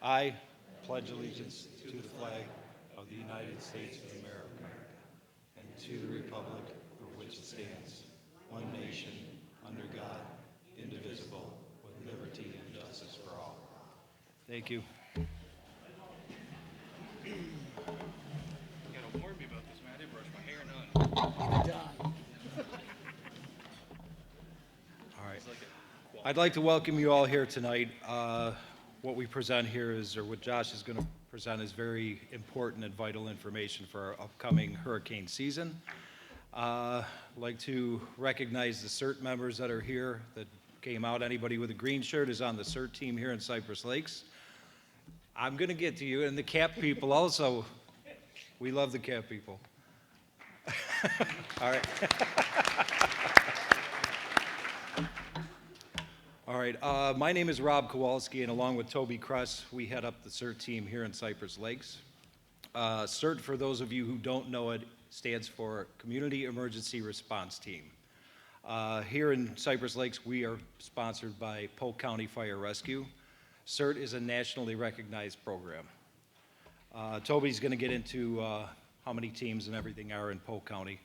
I pledge allegiance to the flag of the United States of America and to the republic for which it stands, one nation, under God, indivisible, with liberty and justice for all. Thank you. You gotta warn me about this, man. I didn't brush my hair, none. All right. It's like I'd like to welcome you all here tonight. What we present here is, or what Josh is going to present, is very important and vital information for our upcoming hurricane season. I'd like to recognize the CERT members that are here that came out. Anybody with a green shirt is on the CERT team here in Cypress Lakes. I'm going to get to you, and the CAP people also. We love the CAP people. All right. All right, my name is Rob Kowalski, and along with Toby Kress, we head up the CERT team here in Cypress Lakes. CERT, for those of you who don't know it, stands for Community Emergency Response Team. Here in Cypress Lakes, we are sponsored by Polk County Fire Rescue. CERT is a nationally recognized program. Toby's going to get into how many teams and everything are in Polk County.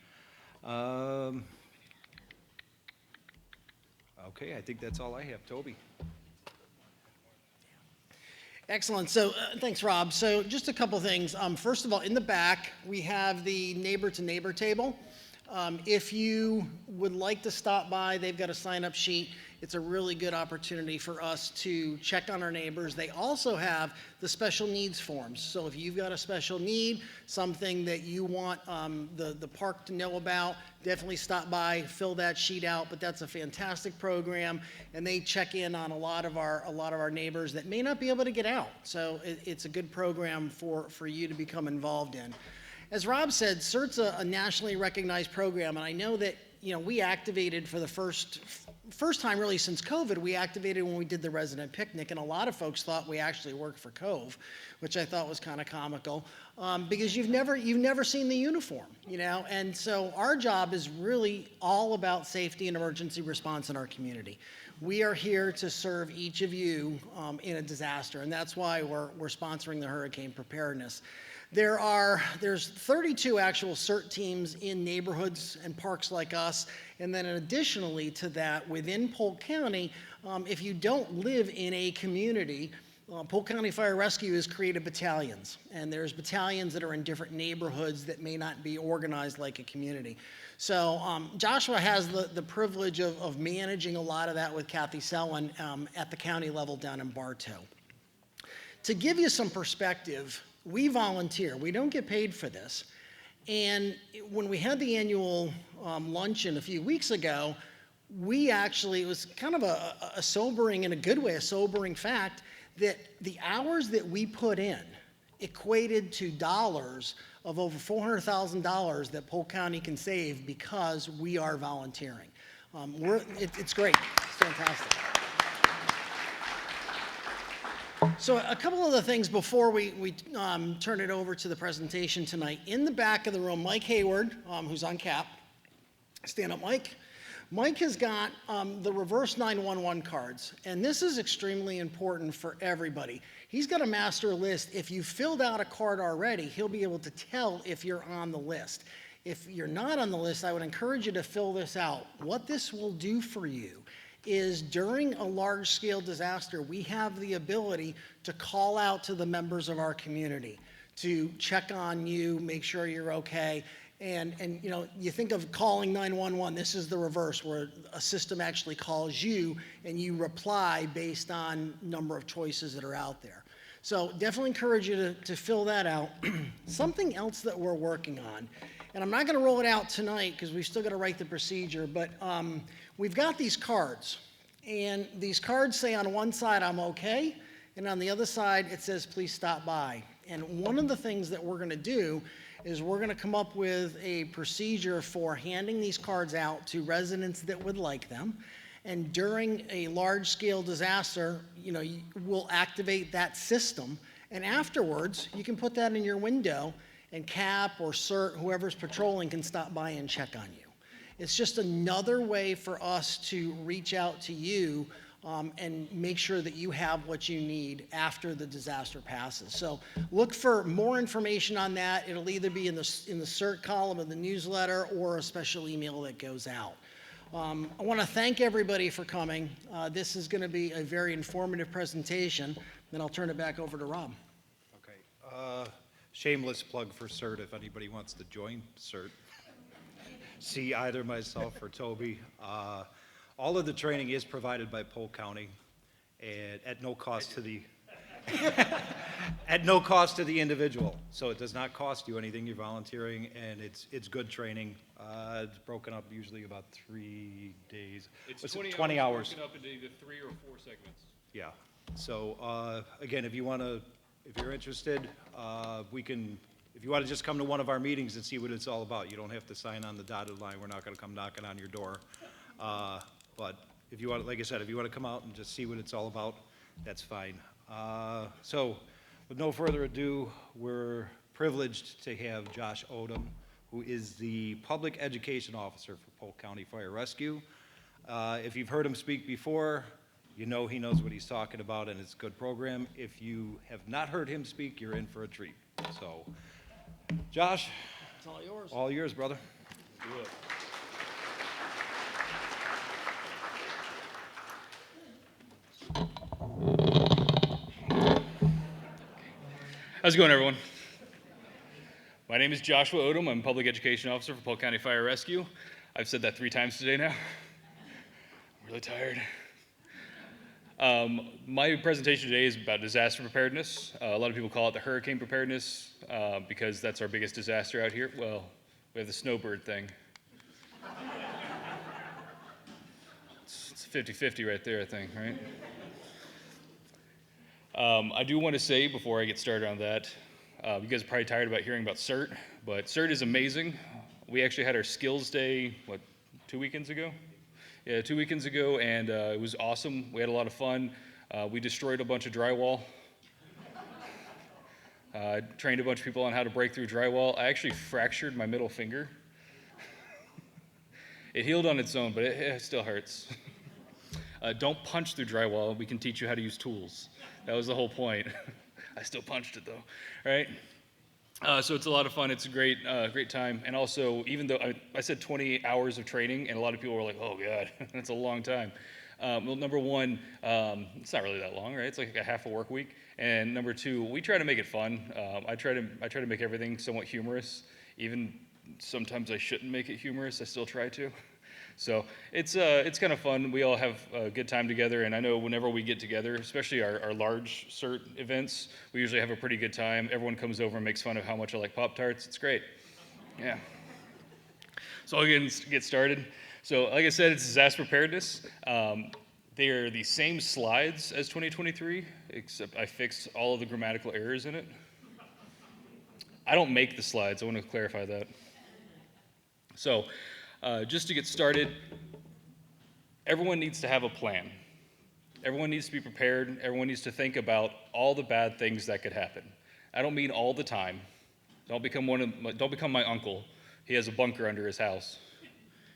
Okay, I think that's all I have. Toby. Excellent. So thanks, Rob. So just a couple things. First of all, in the back, we have the neighbor-to-neighbor table. If you would like to stop by, they've got a sign-up sheet. It's a really good opportunity for us to check on our neighbors. They also have the special needs forms. So if you've got a special need, something that you want the park to know about, definitely stop by, fill that sheet out. But that's a fantastic program, and they check in on a lot of our neighbors that may not be able to get out. So it's a good program for you to become involved in. As Rob said, CERT's a nationally recognized program, and I know that we activated for the first time really since COVID. We activated when we did the resident picnic, and a lot of folks thought we actually worked for Cove, which I thought was kind of comical, because you've never seen the uniform, And so our job is really all about safety and emergency response in our community. We are here to serve each of you in a disaster, and that's why we're sponsoring the hurricane preparedness. There's 32 actual CERT teams in neighborhoods and parks like us, and then additionally to that, within Polk County, if you don't live in a community, Polk County Fire Rescue has created battalions, and there's battalions that are in different neighborhoods that may not be organized like a community. So Joshua has the privilege of managing a lot of that with Kathy Selwyn at the county level down in Bartow. To give you some perspective, we volunteer. We don't get paid for this. And when we had the annual luncheon a few weeks ago, it was kind of a sobering, in a good way, a sobering fact that the hours that we put in equated to dollars of over $400,000 that Polk County can save because we are volunteering. It's great. It's fantastic. So a couple of the things before we turn it over to the presentation tonight. In the back of the room, Mike Hayward, who's on CAP. Stand up, Mike. Mike has got the reverse 911 cards, and this is extremely important for everybody. He's got a master list. If you filled out a card already, he'll be able to tell if you're on the list. If you're not on the list, I would encourage you to fill this out. What this will do for you is during a large-scale disaster, we have the ability to call out to the members of our community to check on you, make sure you're okay. And you think of calling 911, this is the reverse, where a system actually calls you and you reply based on number of choices that are out there. So definitely encourage you to fill that out. Something else that we're working on, and I'm not going to roll it out tonight because we've still got to write the procedure, but we've got these cards, and these cards say on one side, I'm okay, and on the other side, it says, please stop by. And one of the things that we're going to do is we're going to come up with a procedure for handing these cards out to residents that would like them. And during a large-scale disaster, we'll activate that system, and afterwards, you can put that in your window, and CAP or CERT, whoever's patrolling, can stop by and check on you. It's just another way for us to reach out to you and make sure that you have what you need after the disaster passes. So look for more information on that. It'll either be in the CERT column of the newsletter or a special email that goes out. I want to thank everybody for coming. This is going to be a very informative presentation. Then I'll turn it back over to Rob. Okay. Shameless plug for CERT if anybody wants to join CERT. See either myself or Toby. All of the training is provided by Polk County and at no cost to the at no cost to the individual. So it does not cost you anything. You're volunteering, and it's good training. It's broken up usually about 3 days. It's What's it, 20 20 hours. broken up into either 3 or 4 segments. Yeah. So again, if you're interested, if you want to just come to one of our meetings and see what it's all about, you don't have to sign on the dotted line. We're not going to come knocking on your door. But if you want, like I said, if you want to come out and just see what it's all about, that's fine. So with no further ado, we're privileged to have Josh Odom, who is the Public Education Officer for Polk County Fire Rescue. If you've heard him speak before, you know he knows what he's talking about, and it's a good program. If you have not heard him speak, you're in for a treat. So, Josh, It's all yours. all yours, brother. Do it. How's it going, everyone? My name is Joshua Odom. I'm Public Education Officer for Polk County Fire Rescue. I've said that 3 times today now. I'm really tired. My presentation today is about disaster preparedness. A lot of people call it the hurricane preparedness because that's our biggest disaster out here. Well, we have the snowbird thing. It's 50-50 right there, I think, right? I do want to say before I get started on that, you guys are probably tired about hearing about CERT, but CERT is amazing. We actually had our skills day, 2 weekends ago? Yeah, 2 weekends ago, and it was awesome. We had a lot of fun. We destroyed a bunch of drywall. Trained a bunch of people on how to break through drywall. I actually fractured my middle finger. It healed on its own, but it still hurts. Don't punch through drywall. We can teach you how to use tools. That was the whole point. I still punched it though, right? So it's a lot of fun. It's a great time. And also, even though I said 20 hours of training, and a lot of people were like, "Oh God, that's a long time." Well, number one, it's not really that long, right? It's like a half a work week. And number two, we try to make it fun. I try to make everything somewhat humorous. Even sometimes I shouldn't make it humorous. I still try to. So it's kind of fun. We all have a good time together, and I know whenever we get together, especially our large CERT events, we usually have a pretty good time. Everyone comes over and makes fun of how much I like Pop-Tarts. It's great. Yeah. So I'll get started. So like I said, it's disaster preparedness. They are the same slides as 2023, except I fixed all of the grammatical errors in it. I don't make the slides. I want to clarify that. So just to get started, everyone needs to have a plan. Everyone needs to be prepared. Everyone needs to think about all the bad things that could happen. I don't mean all the time. Don't become my uncle. He has a bunker under his house.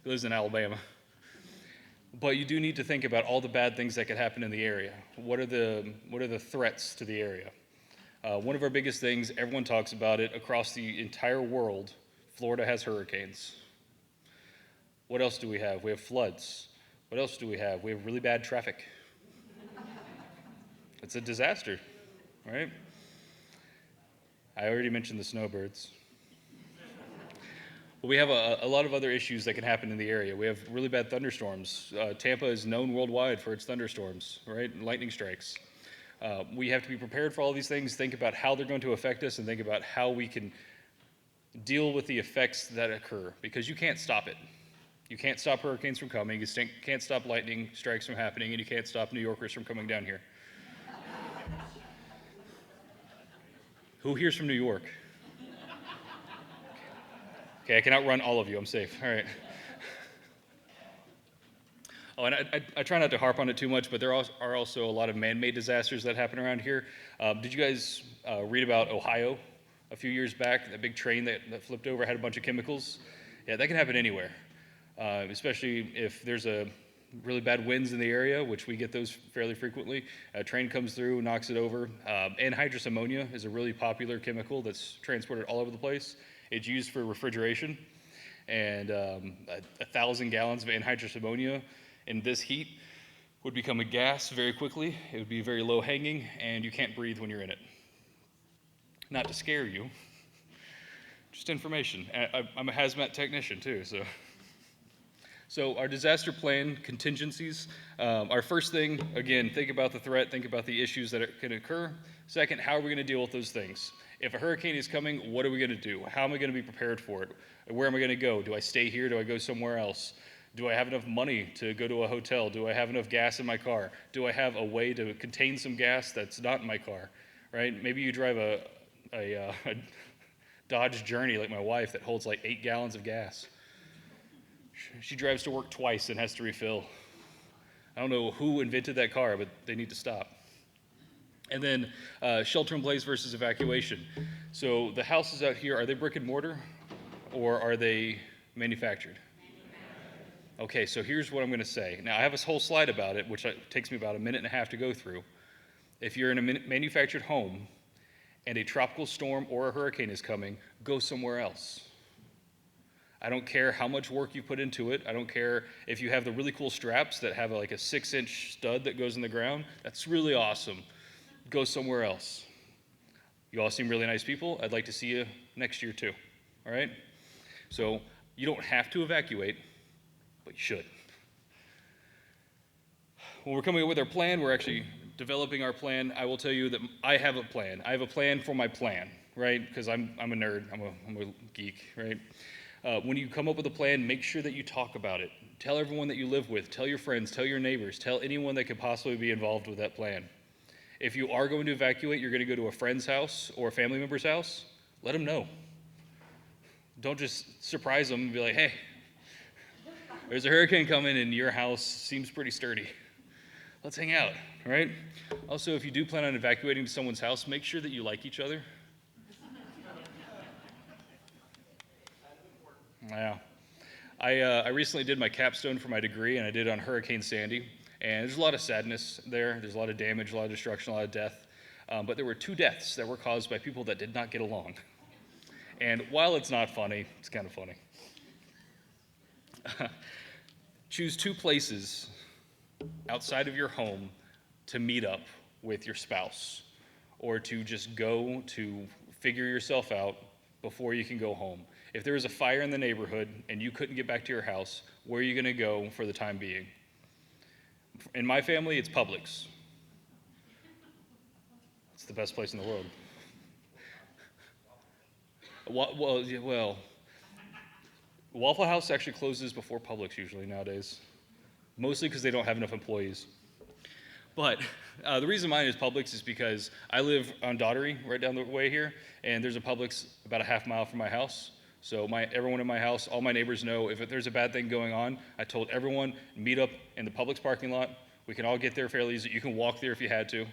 He lives in Alabama. But you do need to think about all the bad things that could happen in the area. What are the threats to the area? One of our biggest things, everyone talks about it across the entire world, Florida has hurricanes. What else do we have? We have floods. What else do we have? We have really bad traffic. It's a disaster, right? I already mentioned the snowbirds. But we have a lot of other issues that can happen in the area. We have really bad thunderstorms. Tampa is known worldwide for its thunderstorms, right? And lightning strikes. We have to be prepared for all these things, think about how they're going to affect us, and think about how we can deal with the effects that occur, because you can't stop it. You can't stop hurricanes from coming, you can't stop lightning strikes from happening, and you can't stop New Yorkers from coming down here. Who here's from New York? Okay, I can outrun all of you, I'm safe, all right. Oh, and I try not to harp on it too much, but there are also a lot of man-made disasters that happen around here. Did you guys read about Ohio a few years back? That big train that flipped over had a bunch of chemicals? Yeah, that can happen anywhere. Especially if there's a really bad winds in the area, which we get those fairly frequently. A train comes through, knocks it over. Anhydrous ammonia is a really popular chemical that's transported all over the place. It's used for refrigeration, and 1,000 gallons of anhydrous ammonia in this heat would become a gas very quickly. It would be very low hanging, and you can't breathe when you're in it. Not to scare you, just information. I'm a hazmat technician too, so. So our disaster plan contingencies, our first thing, again, think about the threat, think about the issues that can occur. Second, how are we going to deal with those things? If a hurricane is coming, what are we going to do? How am I going to be prepared for it? Where am I going to go? Do I stay here? Do I go somewhere else? Do I have enough money to go to a hotel? Do I have enough gas in my car? Do I have a way to contain some gas that's not in my car, right? Maybe you drive a Dodge Journey like my wife that holds like 8 gallons of gas. She drives to work twice and has to refill. I don't know who invented that car, but they need to stop. And then shelter in place versus evacuation. So the houses out here, are they brick and mortar or are they manufactured? Okay, so here's what I'm going to say. Now, I have a whole slide about it, which takes me about a minute and a half to go through. If you're in a manufactured home and a tropical storm or a hurricane is coming, go somewhere else. I don't care how much work you put into it. I don't care if you have the really cool straps that have like a 6-inch stud that goes in the ground. That's really awesome. Go somewhere else. You all seem really nice people. I'd like to see you next year too. All right? So you don't have to evacuate, but you should. When we're coming up with our plan, we're actually developing our plan. I will tell you that I have a plan. I have a plan for my plan, right? Because I'm a nerd. I'm a geek, right? When you come up with a plan, make sure that you talk about it. Tell everyone that you live with, tell your friends, tell your neighbors, tell anyone that could possibly be involved with that plan. If you are going to evacuate, you're going to go to a friend's house or a family member's house, let them know. Don't just surprise them and be like, hey, there's a hurricane coming and your house seems pretty sturdy. Let's hang out, right? Also, if you do plan on evacuating to someone's house, make sure that you like each other. Yeah. I recently did my capstone for my degree, and I did it on Hurricane Sandy. And there's a lot of sadness there. There's a lot of damage, a lot of destruction, a lot of death. But there were 2 deaths that were caused by people that did not get along. And while it's not funny, it's kind of funny. Choose 2 places outside of your home to meet up with your spouse, or to just go to figure yourself out before you can go home. If there was a fire in the neighborhood and you couldn't get back to your house, where are you going to go for the time being? In my family, it's Publix. It's the best place in the world. Well, Waffle House actually closes before Publix usually nowadays, mostly because they don't have enough employees. But the reason mine is Publix is because I live on Daughtery, right down the way here, and there's a Publix about a half mile from my house. So everyone in my house, all my neighbors know if there's a bad thing going on. I told everyone, meet up in the Publix parking lot. We can all get there fairly easy. You can walk there if you had to.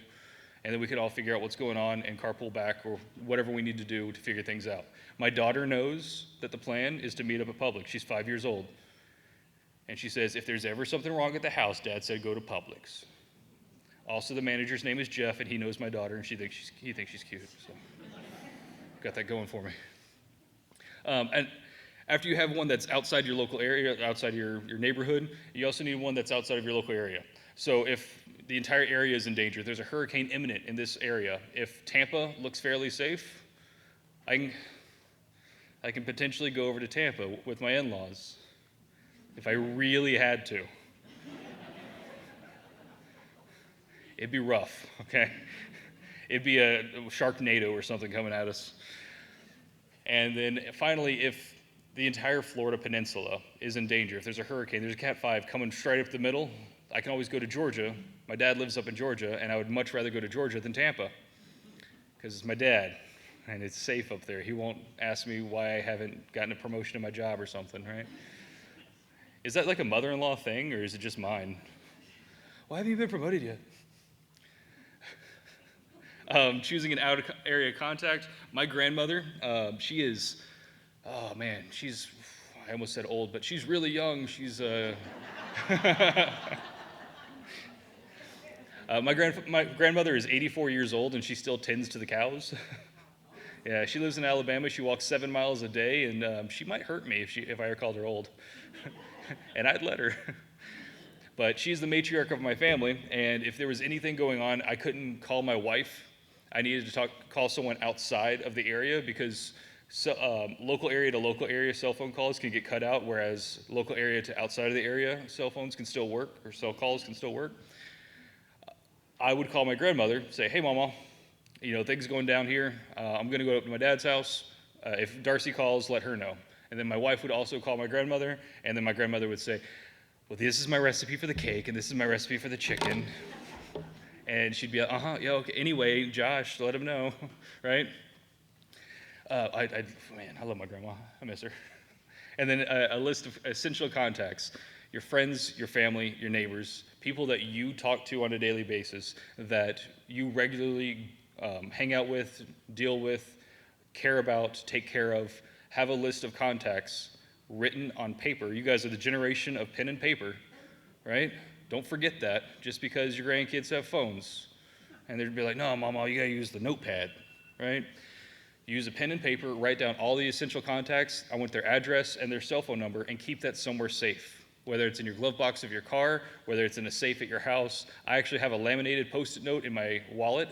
And then we could all figure out what's going on and carpool back or whatever we need to do to figure things out. My daughter knows that the plan is to meet up at Publix. She's 5 years old. And she says, if there's ever something wrong at the house, Dad said go to Publix. Also, the manager's name is Jeff, and he knows my daughter, and he thinks she's cute. So got that going for me. And after you have one that's outside your local area, outside your neighborhood, you also need one that's outside of your local area. So if the entire area is in danger, there's a hurricane imminent in this area, if Tampa looks fairly safe, I can potentially go over to Tampa with my in-laws if I really had to. It'd be rough, okay? It'd be a Sharknado or something coming at us. And then finally, if the entire Florida peninsula is in danger, if there's a hurricane, there's a Cat 5 coming straight up the middle, I can always go to Georgia. My dad lives up in Georgia, and I would much rather go to Georgia than Tampa because it's my dad, and it's safe up there. He won't ask me why I haven't gotten a promotion in my job or something, right? Is that like a mother-in-law thing, or is it just mine? Why haven't you been promoted yet? Choosing an out-of-area contact. My grandmother, she's I almost said old, but she's really young. She's my grandmother is 84 years old, and she still tends to the cows. Yeah, she lives in Alabama. She walks 7 miles a day, and she might hurt me if I ever called her old. And I'd let her. But she's the matriarch of my family, and if there was anything going on, I couldn't call my wife. I needed to call someone outside of the area because local area to local area cell phone calls can get cut out, whereas local area to outside of the area cell phones can still work, or cell calls can still work. I would call my grandmother, say, hey, Mama, things going down here. I'm going to go up to my dad's house. If Darcy calls, let her know. And then my wife would also call my grandmother, and then my grandmother would say, well, this is my recipe for the cake, and this is my recipe for the chicken. And she'd be like, yeah, okay. Anyway, Josh, let him know, right? Man, I love my grandma. I miss her. And then a list of essential contacts. Your friends, your family, your neighbors, people that you talk to on a daily basis, that you regularly hang out with, deal with, care about, take care of. Have a list of contacts written on paper. You guys are the generation of pen and paper, right? Don't forget that just because your grandkids have phones. And they'd be like, no, Mama, you gotta use the notepad, right? Use a pen and paper, write down all the essential contacts. I want their address and their cell phone number, and keep that somewhere safe. Whether it's in your glove box of your car, whether it's in a safe at your house. I actually have a laminated Post-it note in my wallet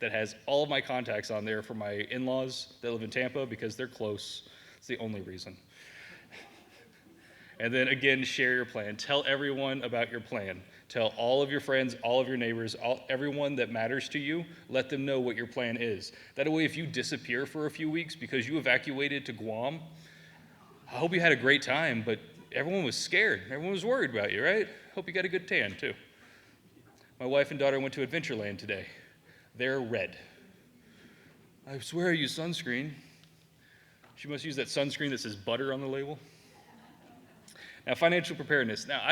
that has all of my contacts on there for my in-laws that live in Tampa because they're close. It's the only reason. And then again, share your plan. Tell everyone about your plan. Tell all of your friends, all of your neighbors, everyone that matters to you, let them know what your plan is. That way, if you disappear for a few weeks because you evacuated to Guam, I hope you had a great time, but everyone was scared. Everyone was worried about you, right? Hope you got a good tan, too. My wife and daughter went to Adventureland today. They're red. I swear I use sunscreen. She must use that sunscreen that says butter on the label. Now, financial preparedness. Now,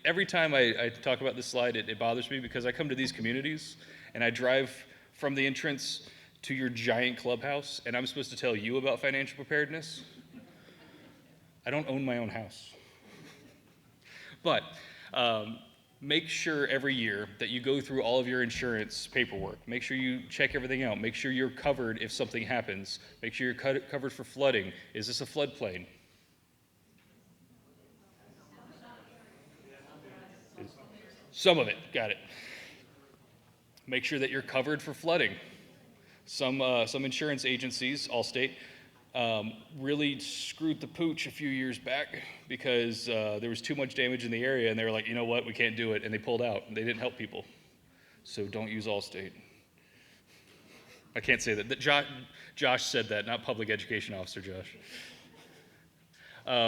every time I talk about this slide, it bothers me because I come to these communities and I drive from the entrance to your giant clubhouse, and I'm supposed to tell you about financial preparedness. I don't own my own house. But make sure every year that you go through all of your insurance paperwork. Make sure you check everything out. Make sure you're covered if something happens. Make sure you're covered for flooding. Is this a floodplain? Some of it, got it. Make sure that you're covered for flooding. Some insurance agencies, Allstate, really screwed the pooch a few years back because there was too much damage in the area, and they were like, you know what, we can't do it, and they pulled out, and they didn't help people. So don't use Allstate. I can't say that. Josh said that, not public education officer Josh.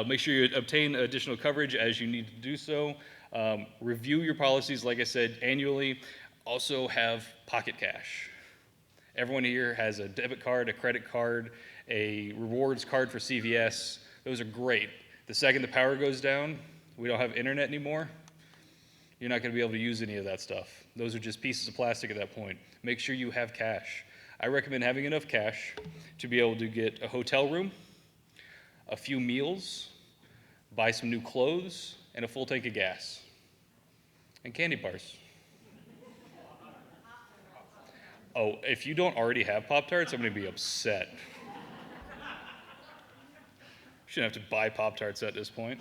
Make sure you obtain additional coverage as you need to do so. Review your policies, like I said, annually. Also have pocket cash. Everyone here has a debit card, a credit card, a rewards card for CVS. Those are great. The second the power goes down, we don't have internet anymore, you're not going to be able to use any of that stuff. Those are just pieces of plastic at that point. Make sure you have cash. I recommend having enough cash to be able to get a hotel room, a few meals, buy some new clothes, and a full tank of gas. And candy bars. Oh, if you don't already have Pop-Tarts, I'm going to be upset. Shouldn't have to buy Pop-Tarts at this point.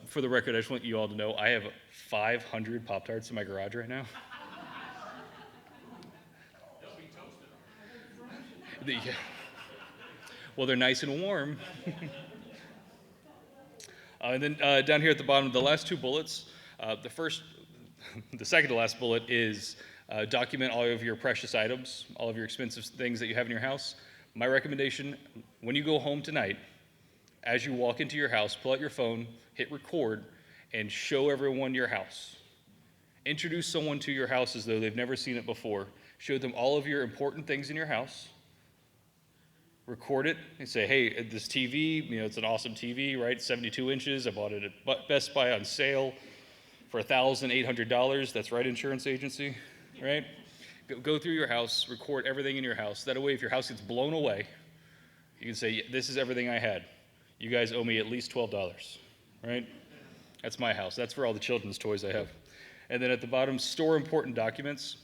For the record, I just want you all to know I have 500 Pop-Tarts in my garage right now. Yeah. Well, they're nice and warm. And then down here at the bottom, the last two bullets, the second to last bullet is document all of your precious items, all of your expensive things that you have in your house. My recommendation, when you go home tonight, as you walk into your house, pull out your phone, hit record, and show everyone your house. Introduce someone to your house as though they've never seen it before. Show them all of your important things in your house. Record it and say, hey, this TV, it's an awesome TV, right? 72 inches. I bought it at Best Buy on sale for $1,800. That's right, insurance agency, right? Go through your house, record everything in your house. That way, if your house gets blown away, you can say, this is everything I had. You guys owe me at least $12, right? That's my house. That's for all the children's toys I have. And then at the bottom, store important documents.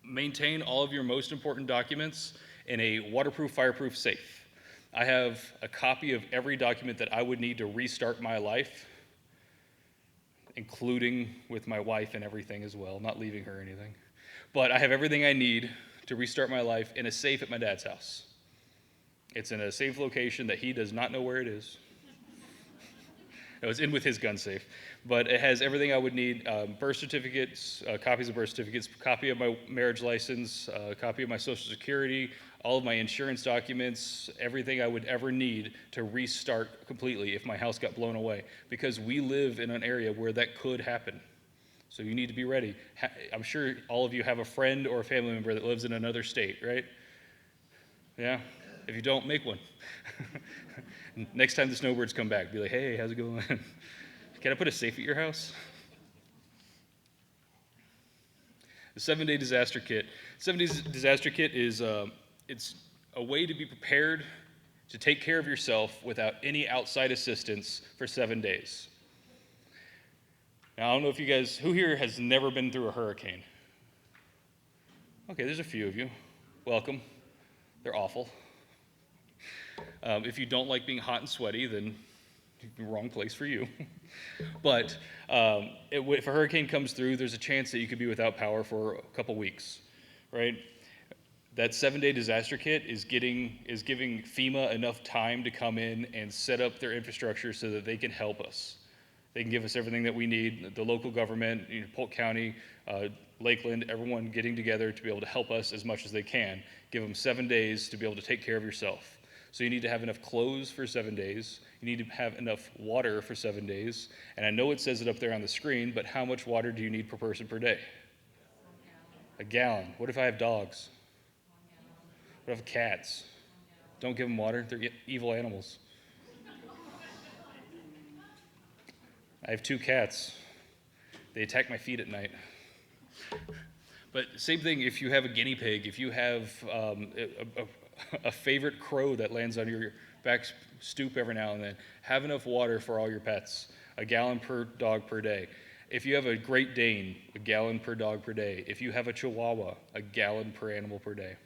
Maintain all of your most important documents in a waterproof, fireproof safe. I have a copy of every document that I would need to restart my life, including with my wife and everything as well, not leaving her or anything. But I have everything I need to restart my life in a safe at my dad's house. It's in a safe location that he does not know where it is. No, it's in with his gun safe. But it has everything I would need, birth certificates, copies of birth certificates, copy of my marriage license, copy of my social security, all of my insurance documents, everything I would ever need to restart completely if my house got blown away. Because we live in an area where that could happen. So you need to be ready. I'm sure all of you have a friend or a family member that lives in another state, right? Yeah? If you don't, make one. Next time the snowbirds come back, be like, hey, how's it going? Can I put a safe at your house? The 7-Day Disaster Kit. 7-Day Disaster Kit is it's a way to be prepared to take care of yourself without any outside assistance for 7 days. Now, I don't know if you guys, who here has never been through a hurricane? Okay, there's a few of you. Welcome. They're awful. If you don't like being hot and sweaty, then the wrong place for you. But if a hurricane comes through, there's a chance that you could be without power for a couple weeks, right? That 7-Day Disaster Kit is giving FEMA enough time to come in and set up their infrastructure so that they can help us. They can give us everything that we need. The local government, Polk County, Lakeland, everyone getting together to be able to help us as much as they can. Give them 7 days to be able to take care of yourself. So you need to have enough clothes for 7 days. You need to have enough water for 7 days. And I know it says it up there on the screen, but how much water do you need per person per day? A gallon. What if I have dogs? What if I have cats? Don't give them water. They're evil animals. I have 2 cats. They attack my feet at night. But same thing if you have a guinea pig, if you have a favorite crow that lands on your back stoop every now and then, have enough water for all your pets, a gallon per dog per day. If you have a Great Dane, a gallon per dog per day. If you have a Chihuahua, a gallon per animal per day.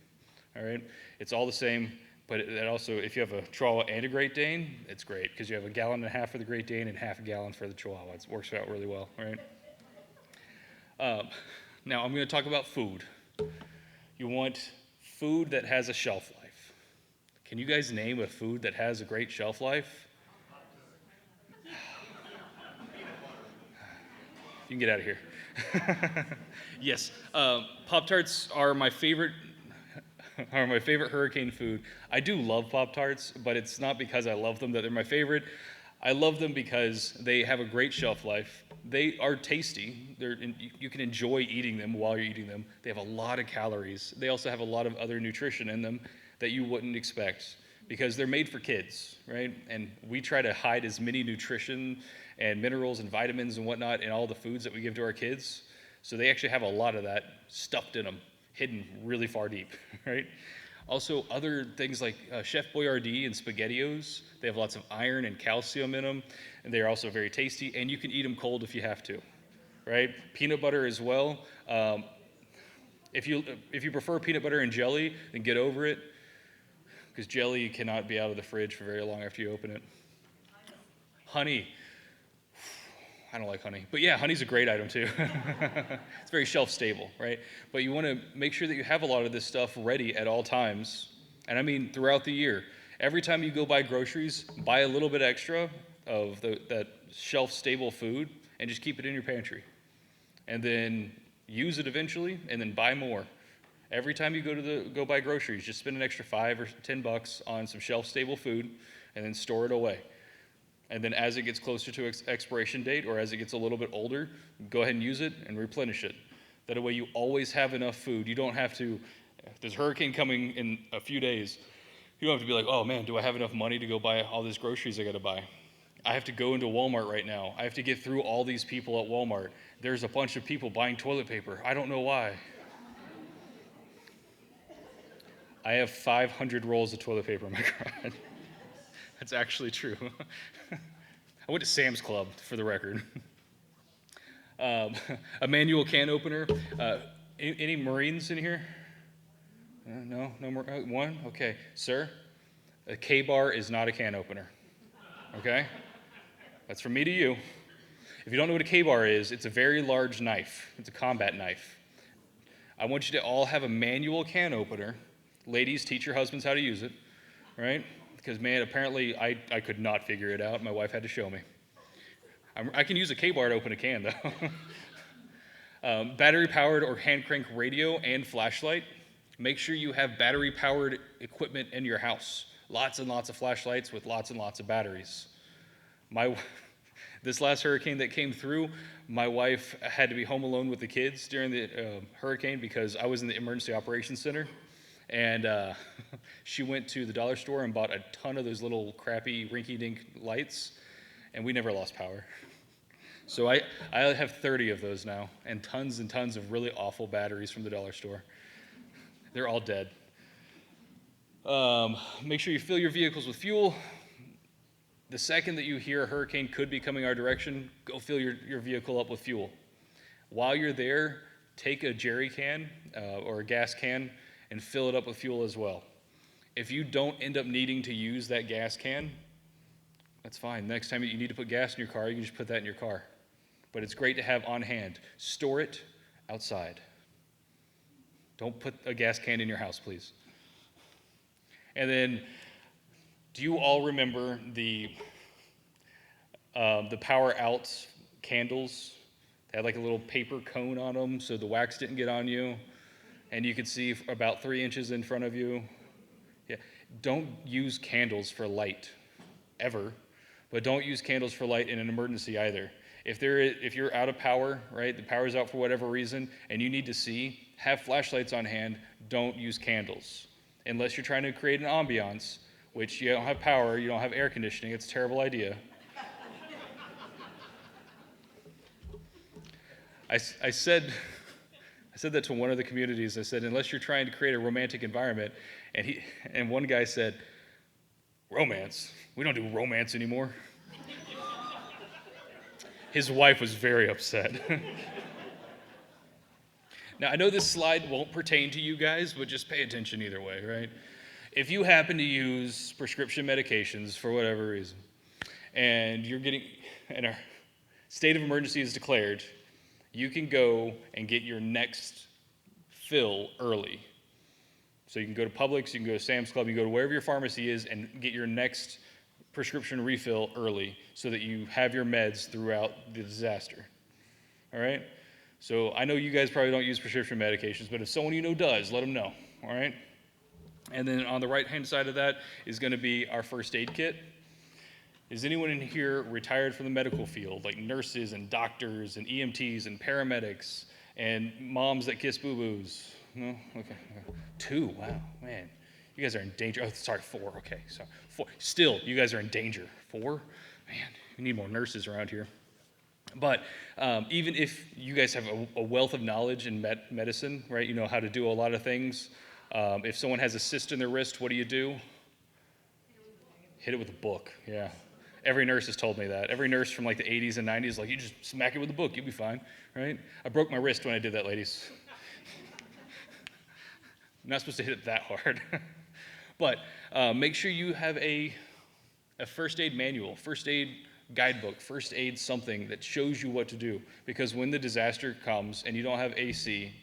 All right? It's all the same, but it also, if you have a Chihuahua and a Great Dane, it's great because you have a gallon and a half for the Great Dane and half a gallon for the Chihuahua. It works out really well, right? Now I'm going to talk about food. You want food that has a shelf life. Can you guys name a food that has a great shelf life? You can get out of here. Yes, Pop-Tarts are my favorite hurricane food. I do love Pop-Tarts, but it's not because I love them that they're my favorite. I love them because they have a great shelf life. They are tasty. You can enjoy eating them while you're eating them. They have a lot of calories. They also have a lot of other nutrition in them that you wouldn't expect because they're made for kids, right? And we try to hide as many nutrition and minerals and vitamins and whatnot in all the foods that we give to our kids. So they actually have a lot of that stuffed in them, hidden really far deep, right? Also, other things like Chef Boyardee and SpaghettiOs, they have lots of iron and calcium in them, and they're also very tasty, and you can eat them cold if you have to, right? Peanut butter as well. If you prefer peanut butter and jelly, then get over it, because jelly cannot be out of the fridge for very long after you open it. Honey. I don't like honey. But yeah, honey's a great item too. It's very shelf stable, right? But you want to make sure that you have a lot of this stuff ready at all times. And I mean throughout the year. Every time you go buy groceries, buy a little bit extra of that shelf stable food and just keep it in your pantry. And then use it eventually and then buy more. Every time you go buy groceries, just spend an extra $5 or $10 on some shelf stable food and then store it away. And then as it gets closer to expiration date or as it gets a little bit older, go ahead and use it and replenish it. That way you always have enough food. You don't have to, if there's a hurricane coming in a few days, you don't have to be like, oh man, do I have enough money to go buy all these groceries I gotta buy? I have to go into Walmart right now. I have to get through all these people at Walmart. There's a bunch of people buying toilet paper. I don't know why. I have 500 rolls of toilet paper in my garage. That's actually true. I went to Sam's Club, for the record. A manual can opener. Any Marines in here? No? One? Okay. Sir, a K-bar is not a can opener. Okay? That's from me to you. If you don't know what a K-bar is, it's a very large knife. It's a combat knife. I want you to all have a manual can opener. Ladies, teach your husbands how to use it, right? Because, man, apparently I could not figure it out. My wife had to show me. I can use a K-bar to open a can, though. Battery-powered or hand-crank radio and flashlight. Make sure you have battery-powered equipment in your house. Lots and lots of flashlights with lots and lots of batteries. This last hurricane that came through, my wife had to be home alone with the kids during the hurricane because I was in the emergency operations center. And she went to the dollar store and bought a ton of those little crappy rinky-dink lights, and we never lost power. So I have 30 of those now, and tons of really awful batteries from the dollar store. They're all dead. Make sure you fill your vehicles with fuel. The second that you hear a hurricane could be coming our direction, go fill your vehicle up with fuel. While you're there, take a jerry can or a gas can and fill it up with fuel as well. If you don't end up needing to use that gas can, that's fine. Next time you need to put gas in your car, you can just put that in your car. But it's great to have on hand. Store it outside. Don't put a gas can in your house, please. And then, do you all remember the power out candles? They had like a little paper cone on them so the wax didn't get on you, and you could see about 3 inches in front of you. Yeah. Don't use candles for light, ever, but don't use candles for light in an emergency either. If you're out of power, right, the power's out for whatever reason, and you need to see, have flashlights on hand. Don't use candles. Unless you're trying to create an ambiance, which you don't have power, you don't have air conditioning, it's a terrible idea. I said that to one of the communities. I said, unless you're trying to create a romantic environment, and one guy said, romance? We don't do romance anymore. His wife was very upset. Now, I know this slide won't pertain to you guys, but just pay attention either way, right? If you happen to use prescription medications for whatever reason, and a state of emergency is declared, you can go and get your next fill early. So you can go to Publix, you can go to Sam's Club, you can go to wherever your pharmacy is and get your next prescription refill early so that you have your meds throughout the disaster. All right? So I know you guys probably don't use prescription medications, but if someone you know does, let them know. All right? And then on the right-hand side of that is going to be our first aid kit. Is anyone in here retired from the medical field, like nurses and doctors and EMTs and paramedics and moms that kiss boo-boos? No? Okay. 2, wow, man. You guys are in danger. Oh, sorry, 4, okay. So 4. Still, you guys are in danger. 4? Man, we need more nurses around here. But even if you guys have a wealth of knowledge in medicine, right, you know how to do a lot of things. If someone has a cyst in their wrist, what do? Hit it with a book, yeah. Every nurse has told me that. Every nurse from like the 80s and 90s, like, you just smack it with a book, you'll be fine, right? I broke my wrist when I did that, ladies. I'm not supposed to hit it that hard. But make sure you have a first aid manual, first aid guidebook, first aid something that shows you what to do. Because when the disaster comes and you don't have AC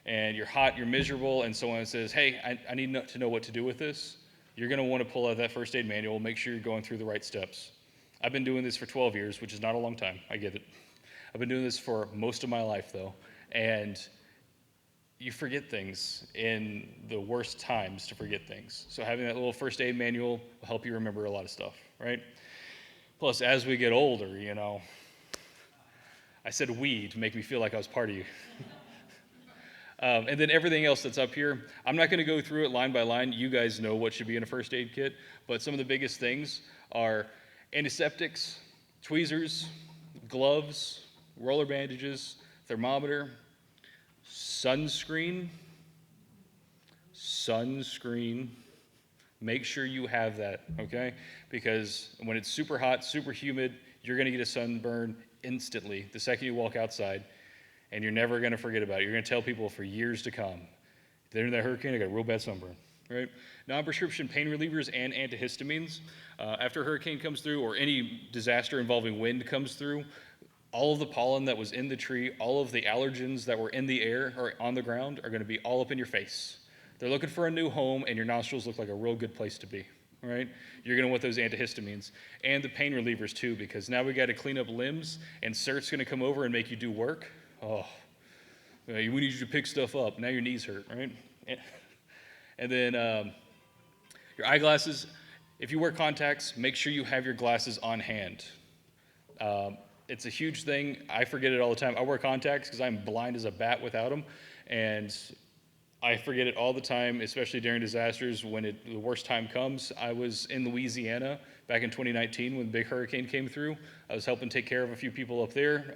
and you're hot, you're miserable, and someone says, hey, I need to know what to do with this, you're going to want to pull out that first aid manual, make sure you're going through the right steps. I've been doing this for 12 years, which is not a long time. I get it. I've been doing this for most of my life, though, and you forget things in the worst times to forget things. So having that little first aid manual will help you remember a lot of stuff, right? Plus, as we get older, you know, I said we to make me feel like I was part of you. And then everything else that's up here, I'm not going to go through it line by line. You guys know what should be in a first aid kit, but some of the biggest things are antiseptics, tweezers, gloves, roller bandages, thermometer, sunscreen, Make sure you have that, okay? Because when it's super hot, super humid, you're gonna get a sunburn instantly the second you walk outside, and you're never gonna forget about it. You're gonna tell people for years to come. During that hurricane, I got a real bad sunburn, right? Non-prescription pain relievers and antihistamines. After a hurricane comes through or any disaster involving wind comes through, all of the pollen that was in the tree, all of the allergens that were in the air or on the ground are gonna be all up in your face. They're looking for a new home, and your nostrils look like a real good place to be, right? You're gonna want those antihistamines and the pain relievers too, because now we gotta clean up limbs, and CERT's gonna come over and make you do work. Oh, we need you to pick stuff up. Now your knees hurt, right? And then your eyeglasses. If you wear contacts, make sure you have your glasses on hand. It's a huge thing. I forget it all the time. I wear contacts because I'm blind as a bat without them, and I forget it all the time, especially during disasters when the worst time comes. I was in Louisiana back in 2019 when the big hurricane came through. I was helping take care of a few people up there.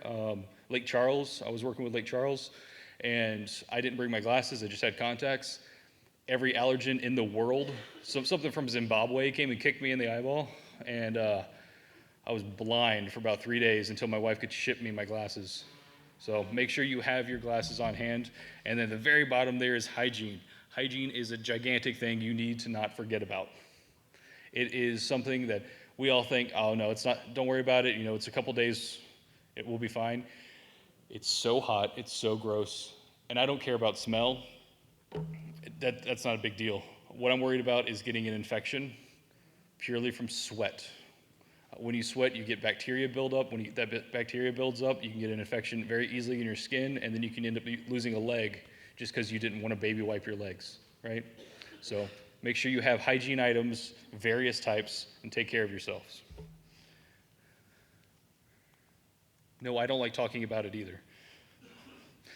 Lake Charles, I was working with Lake Charles, and I didn't bring my glasses. I just had contacts. Every allergen in the world, something from Zimbabwe came and kicked me in the eyeball, and I was blind for about 3 days until my wife could ship me my glasses. So make sure you have your glasses on hand. And then the very bottom there is hygiene. Hygiene is a gigantic thing you need to not forget about. It is something that we all think, oh no, it's not, don't worry about it. It's a couple days, it will be fine. It's so hot, it's so gross. And I don't care about smell. That's not a big deal. What I'm worried about is getting an infection purely from sweat. When you sweat, you get bacteria buildup. When that bacteria builds up, you can get an infection very easily in your skin, and then you can end up losing a leg just because you didn't want to baby wipe your legs, right? So make sure you have hygiene items, various types, and take care of yourselves. No, I don't like talking about it either.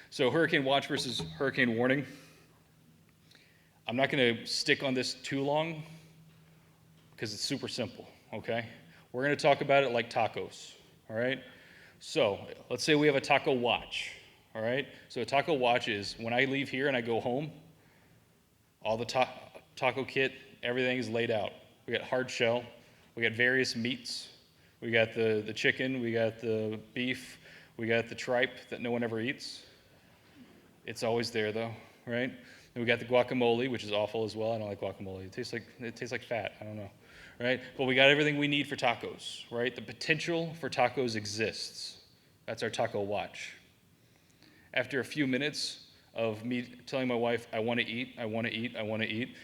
So hurricane watch versus hurricane warning. I'm not going to stick on this too long because it's super simple, okay? We're going to talk about it like tacos, all right? So let's say we have a taco watch, all right? So a taco watch is when I leave here and I go home, all the taco kit, everything is laid out. We got hard shell, we got various meats, we got the chicken, we got the beef, we got the tripe that no one ever eats. It's always there though, right? And we got the guacamole, which is awful as well. I don't like guacamole. It tastes like fat. I don't know, right? But we got everything we need for tacos, right? The potential for tacos exists. That's our taco watch. After a few minutes of me telling my wife, I want to eat, I want to eat, I want to eat,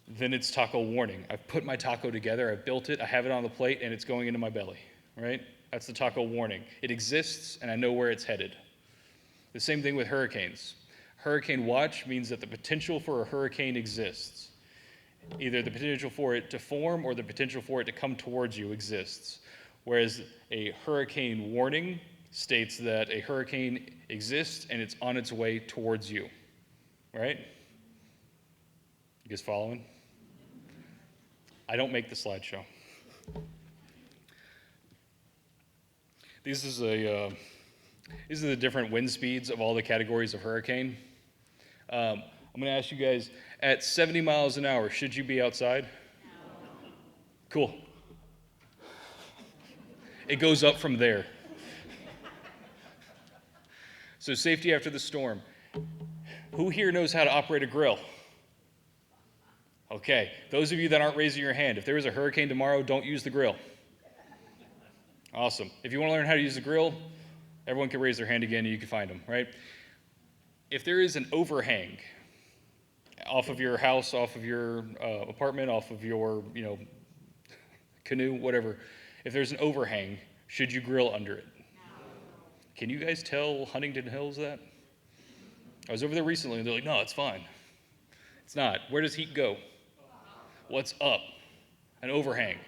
then it's taco warning. I've put my taco together, I've built it, I have it on the plate, and it's going into my belly, right? That's the taco warning. It exists, and I know where it's headed. The same thing with hurricanes. Hurricane watch means that the potential for a hurricane exists. Either the potential for it to form or the potential for it to come towards you exists. Whereas a hurricane warning states that a hurricane exists and it's on its way towards you, right? You guys following? I don't make the slideshow. These are the different wind speeds of all the categories of hurricane. I'm going to ask you guys, at 70 miles an hour, should you be outside? No. Cool. It goes up from there. So safety after the storm. Who here knows how to operate a grill? Okay, those of you that aren't raising your hand, if there is a hurricane tomorrow, don't use the grill. Awesome. If you want to learn how to use the grill, everyone can raise their hand again and you can find them, right? If there is an overhang off of your house, off of your apartment, off of your, canoe, whatever, if there's an overhang, should you grill under it? No. Can you guys tell Huntington Hills that? I was over there recently and they're like, no, it's fine. It's not. Where does heat go? What's up? An overhang,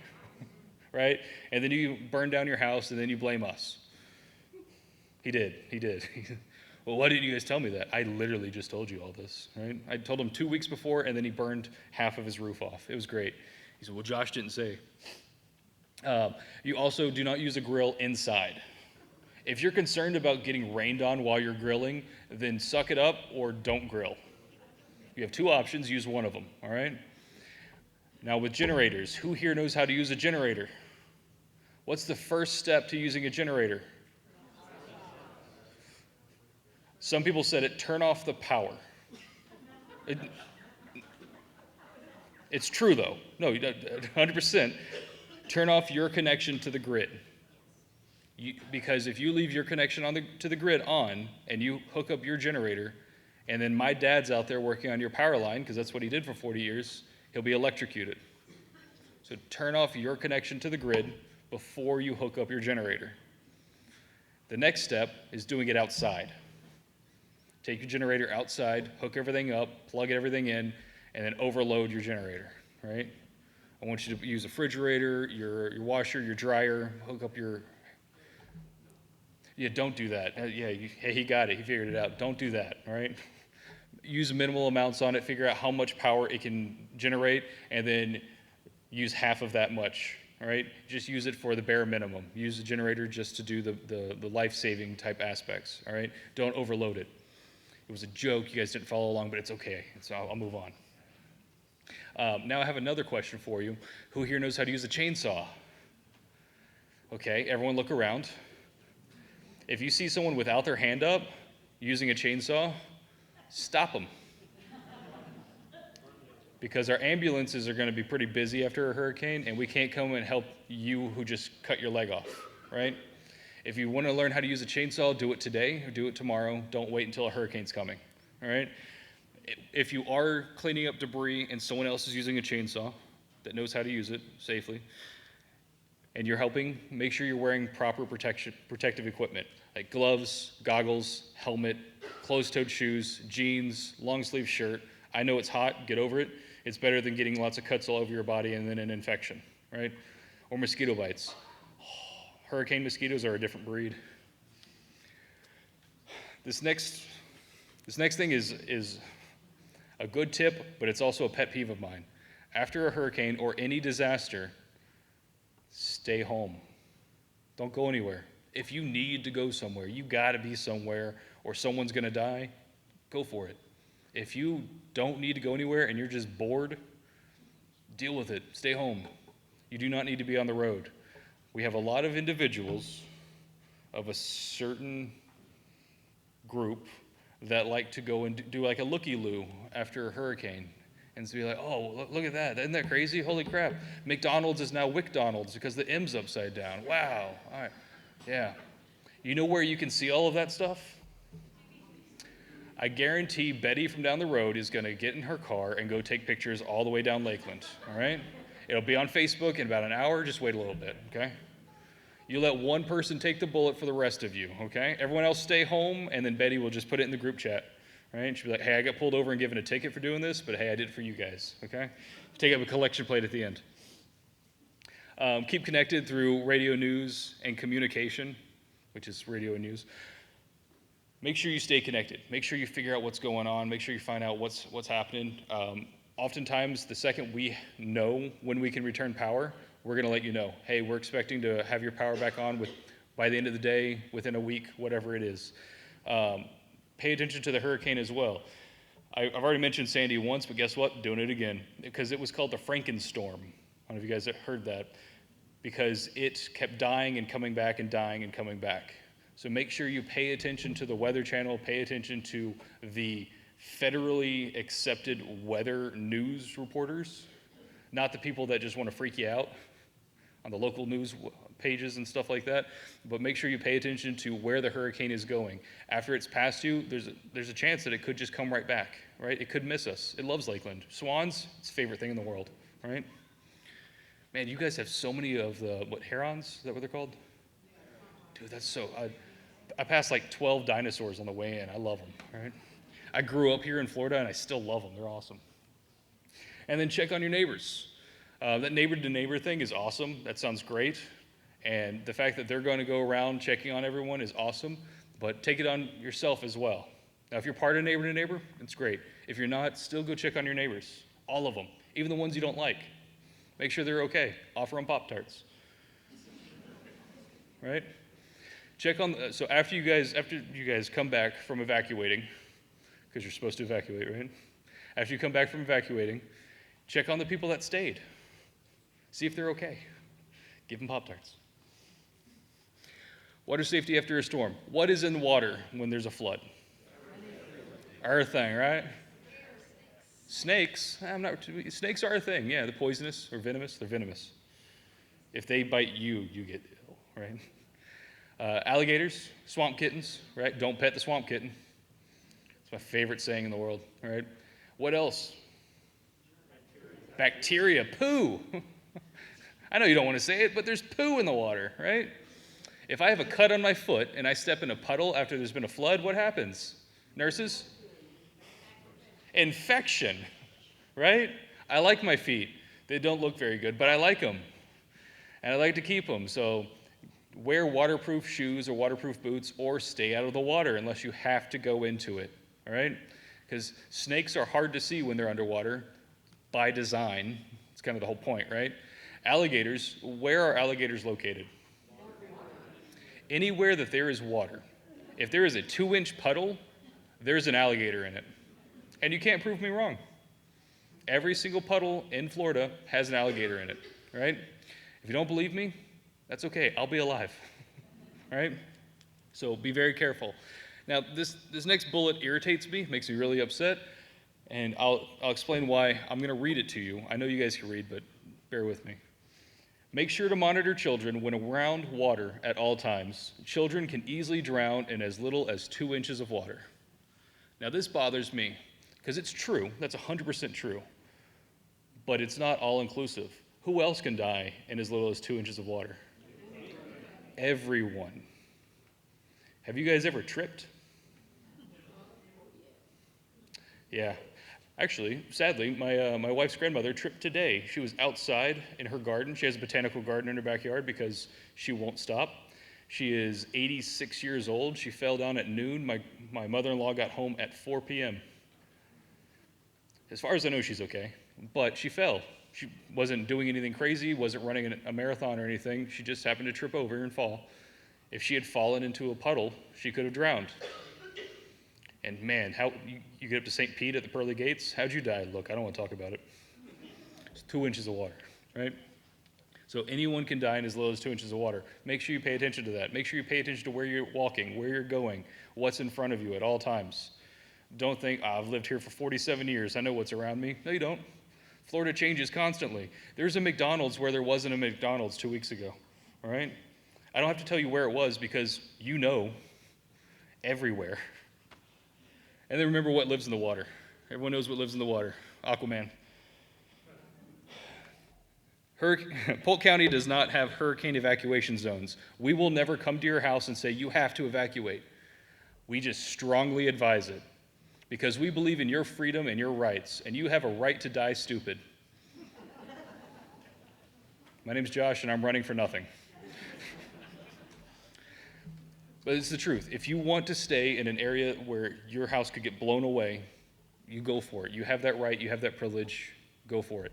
right? And then you burn down your house and then you blame us. He did. Well, why didn't you guys tell me that? I literally just told you all this, right? I told him 2 weeks before, and then he burned half of his roof off. It was great. He said, well, Josh didn't say. You also do not use a grill inside. If you're concerned about getting rained on while you're grilling, then suck it up or don't grill. You have two options, use one of them, all right? Now with generators, who here knows how to use a generator? What's the first step to using a generator? Some people said it, turn off the power. It's true though. No, 100%. Turn off your connection to the grid. Because if you leave your connection to the grid on and you hook up your generator, and then my dad's out there working on your power line, because that's what he did for 40 years, he'll be electrocuted. So turn off your connection to the grid before you hook up your generator. The next step is doing it outside. Take your generator outside, hook everything up, plug everything in, and then overload your generator, right? I want you to use a refrigerator, your washer, your dryer, hook up your... Yeah, don't do that. Hey, he got it. He figured it out. Don't do that, all right? Use minimal amounts on it, figure out how much power it can generate, and then use half of that much, all right? Just use it for the bare minimum. Use the generator just to do the life-saving type aspects, all right? Don't overload it. It was a joke. You guys didn't follow along, but it's okay. So I'll move on. Now I have another question for you. Who here knows how to use a chainsaw? Okay, everyone look around. If you see someone without their hand up using a chainsaw, stop them. Because our ambulances are going to be pretty busy after a hurricane, and we can't come and help you who just cut your leg off, right? If you want to learn how to use a chainsaw, do it today or do it tomorrow. Don't wait until a hurricane's coming, all right? If you are cleaning up debris and someone else is using a chainsaw that knows how to use it safely, and you're helping, make sure you're wearing proper protective equipment, like gloves, goggles, helmet, closed-toed shoes, jeans, long-sleeve shirt. I know it's hot, get over it. It's better than getting lots of cuts all over your body and then an infection, right? Or mosquito bites. Hurricane mosquitoes are a different breed. This next thing is a good tip, but it's also a pet peeve of mine. After a hurricane or any disaster, stay home. Don't go anywhere. If you need to go somewhere, you gotta be somewhere, or someone's gonna die, go for it. If you don't need to go anywhere and you're just bored, deal with it. Stay home. You do not need to be on the road. We have a lot of individuals of a certain group that like to go and do like a looky-loo after a hurricane and be like, oh, look at that. Isn't that crazy? Holy crap. McDonald's is now WickDonald's because the M's upside down. Wow. All right. Yeah. You know where you can see all of that stuff? I guarantee Betty from down the road is going to get in her car and go take pictures all the way down Lakeland, all right? It'll be on Facebook in about an hour. Just wait a little bit, okay? You let one person take the bullet for the rest of you, okay? Everyone else stay home, and then Betty will just put it in the group chat, right? And she'll be like, hey, I got pulled over and given a ticket for doing this, but hey, I did it for you guys, okay? Take up a collection plate at the end. Keep connected through radio news and communication, which is radio and news. Make sure you stay connected. Make sure you figure out what's going on. Make sure you find out what's happening. Oftentimes, the second we know when we can return power, we're going to let you know. Hey, we're expecting to have your power back on by the end of the day, within a week, whatever it is. Pay attention to the hurricane as well. I've already mentioned Sandy once, but guess what? Doing it again, because it was called the Frankenstorm. I don't know if you guys have heard that, because it kept dying and coming back and dying and coming back. So make sure you pay attention to the Weather Channel, pay attention to the federally accepted weather news reporters, not the people that just want to freak you out on the local news pages and stuff like that, but make sure you pay attention to where the hurricane is going. After it's past you, there's a chance that it could just come right back, right? It could miss us. It loves Lakeland. Swans, its favorite thing in the world, right? Man, you guys have so many of the, herons? Is that what they're called? Dude, that's so... I passed like 12 dinosaurs on the way in. I love them, right? I grew up here in Florida, and I still love them. They're awesome. And then check on your neighbors. That neighbor-to-neighbor thing is awesome. That sounds great. And the fact that they're going to go around checking on everyone is awesome, but take it on yourself as well. Now, if you're part of neighbor-to-neighbor, it's great. If you're not, still go check on your neighbors, all of them, even the ones you don't like. Make sure they're okay. Offer them Pop-Tarts, right? Check on, so after you guys come back from evacuating, because you're supposed to evacuate, right? After you come back from evacuating, Check on the people that stayed. See if they're okay. Give them Pop-Tarts. Water safety after a storm. What is in water when there's a flood? Everything, right? Snakes. Snakes are a thing. Yeah, they're poisonous or venomous. They're venomous. If they bite you, you get ill, right? Alligators, swamp kittens, right? Don't pet the swamp kitten. It's my favorite saying in the world, right? What else? Bacteria, poo. I know you don't want to say it, but there's poo in the water, right? If I have a cut on my foot and I step in a puddle after there's been a flood, what happens? Nurses? Infection, right? I like my feet. They don't look very good, but I like them. And I like to keep them. So wear waterproof shoes or waterproof boots or stay out of the water unless you have to go into it, all right? Because snakes are hard to see when they're underwater by design. It's kind of the whole point, right? Alligators, where are alligators located? Anywhere that there is water. If there is a 2-inch puddle, there's an alligator in it. And you can't prove me wrong. Every single puddle in Florida has an alligator in it, right? If you don't believe me, that's okay. I'll be alive, right? So be very careful. Now, this next bullet irritates me, makes me really upset, and I'll explain why. I'm going to read it to you. I know you guys can read, but bear with me. Make sure to monitor children when around water at all times. Children can easily drown in as little as 2 inches of water. Now, this bothers me because it's true. That's 100% true. But it's not all-inclusive. Who else can die in as little as 2 inches of water? Everyone. Have you guys ever tripped? Yeah. Actually, sadly, my wife's grandmother tripped today. She was outside in her garden. She has a botanical garden in her backyard because she won't stop. She is 86 years old. She fell down at noon. My mother-in-law got home at 4 p.m. As far as I know, she's okay, but she fell. She wasn't doing anything crazy, wasn't running a marathon or anything. She just happened to trip over and fall. If she had fallen into a puddle, she could have drowned. And man, how you get up to St. Pete at the pearly gates? How'd you die? Look, I don't want to talk about it. It's 2 inches of water, right? So anyone can die in as little as 2 inches of water. Make sure you pay attention to that. Make sure you pay attention to where you're walking, where you're going, what's in front of you at all times. Don't think, I've lived here for 47 years. I know what's around me. No, you don't. Florida changes constantly. There's a McDonald's where there wasn't a McDonald's 2 weeks ago, all right? I don't have to tell you where it was because you know everywhere. And then remember what lives in the water. Everyone knows what lives in the water. Aquaman. Polk County does not have hurricane evacuation zones. We will never come to your house and say you have to evacuate. We just strongly advise it because we believe in your freedom and your rights, and you have a right to die stupid. My name's Josh, and I'm running for nothing. But it's the truth. If you want to stay in an area where your house could get blown away, you go for it. You have that right. You have that privilege. Go for it.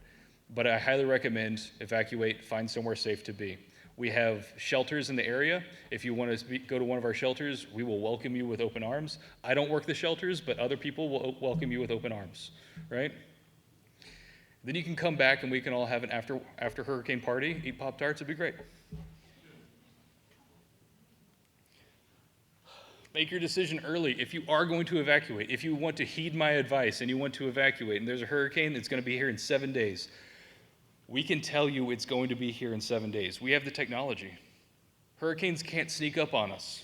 But I highly recommend evacuate, find somewhere safe to be. We have shelters in the area. If you want to go to one of our shelters, we will welcome you with open arms. I don't work the shelters, but other people will welcome you with open arms, right? Then you can come back and we can all have an after hurricane party, eat Pop-Tarts. It'd be great. Make your decision early if you are going to evacuate. If you want to heed my advice and you want to evacuate and there's a hurricane that's going to be here in 7 days, we can tell you it's going to be here in 7 days. We have the technology. Hurricanes can't sneak up on us.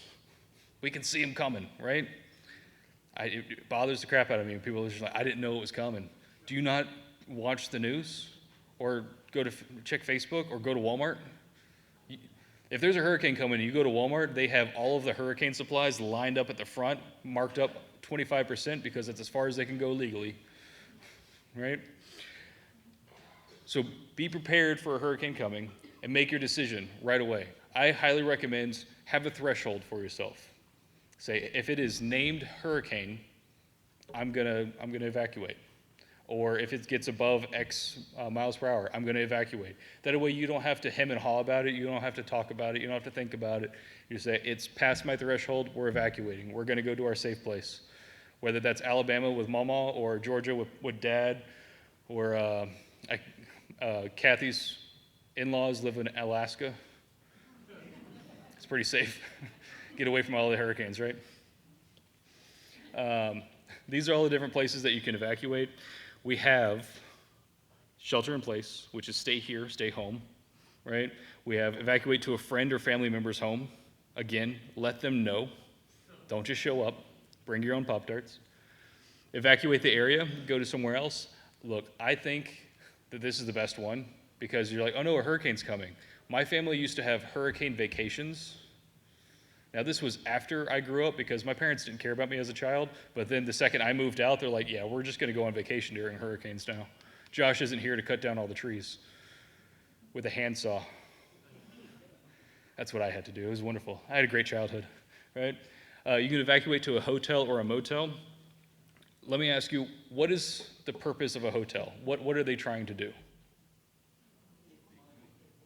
We can see them coming, right? It bothers the crap out of me when people are just like, I didn't know it was coming. Do you not watch the news or go to check Facebook or go to Walmart? If there's a hurricane coming and you go to Walmart, they have all of the hurricane supplies lined up at the front, marked up 25% because that's as far as they can go legally, right? So be prepared for a hurricane coming and make your decision right away. I highly recommend have a threshold for yourself. Say, if it is named hurricane, I'm gonna evacuate. Or if it gets above X miles per hour, I'm going to evacuate. That way you don't have to hem and haw about it. You don't have to talk about it. You don't have to think about it. You say, it's past my threshold. We're evacuating. We're going to go to our safe place. Whether that's Alabama with Mama or Georgia with Dad or Kathy's in-laws live in Alaska. It's pretty safe. Get away from all the hurricanes, right? These are all the different places that you can evacuate. We have shelter in place, which is stay here, stay home, right? We have evacuate to a friend or family member's home. Again, let them know. Don't just show up. Bring your own Pop-Tarts. Evacuate the area, go to somewhere else. Look, I think that this is the best one because you're like, oh no, a hurricane's coming. My family used to have hurricane vacations. Now, this was after I grew up because my parents didn't care about me as a child, but then the second I moved out, they're like, yeah, we're just going to go on vacation during hurricanes now. Josh isn't here to cut down all the trees with a handsaw. That's what I had to do. It was wonderful. I had a great childhood, right? You can evacuate to a hotel or a motel. Let me ask you, what is the purpose of a hotel? What are they trying to do?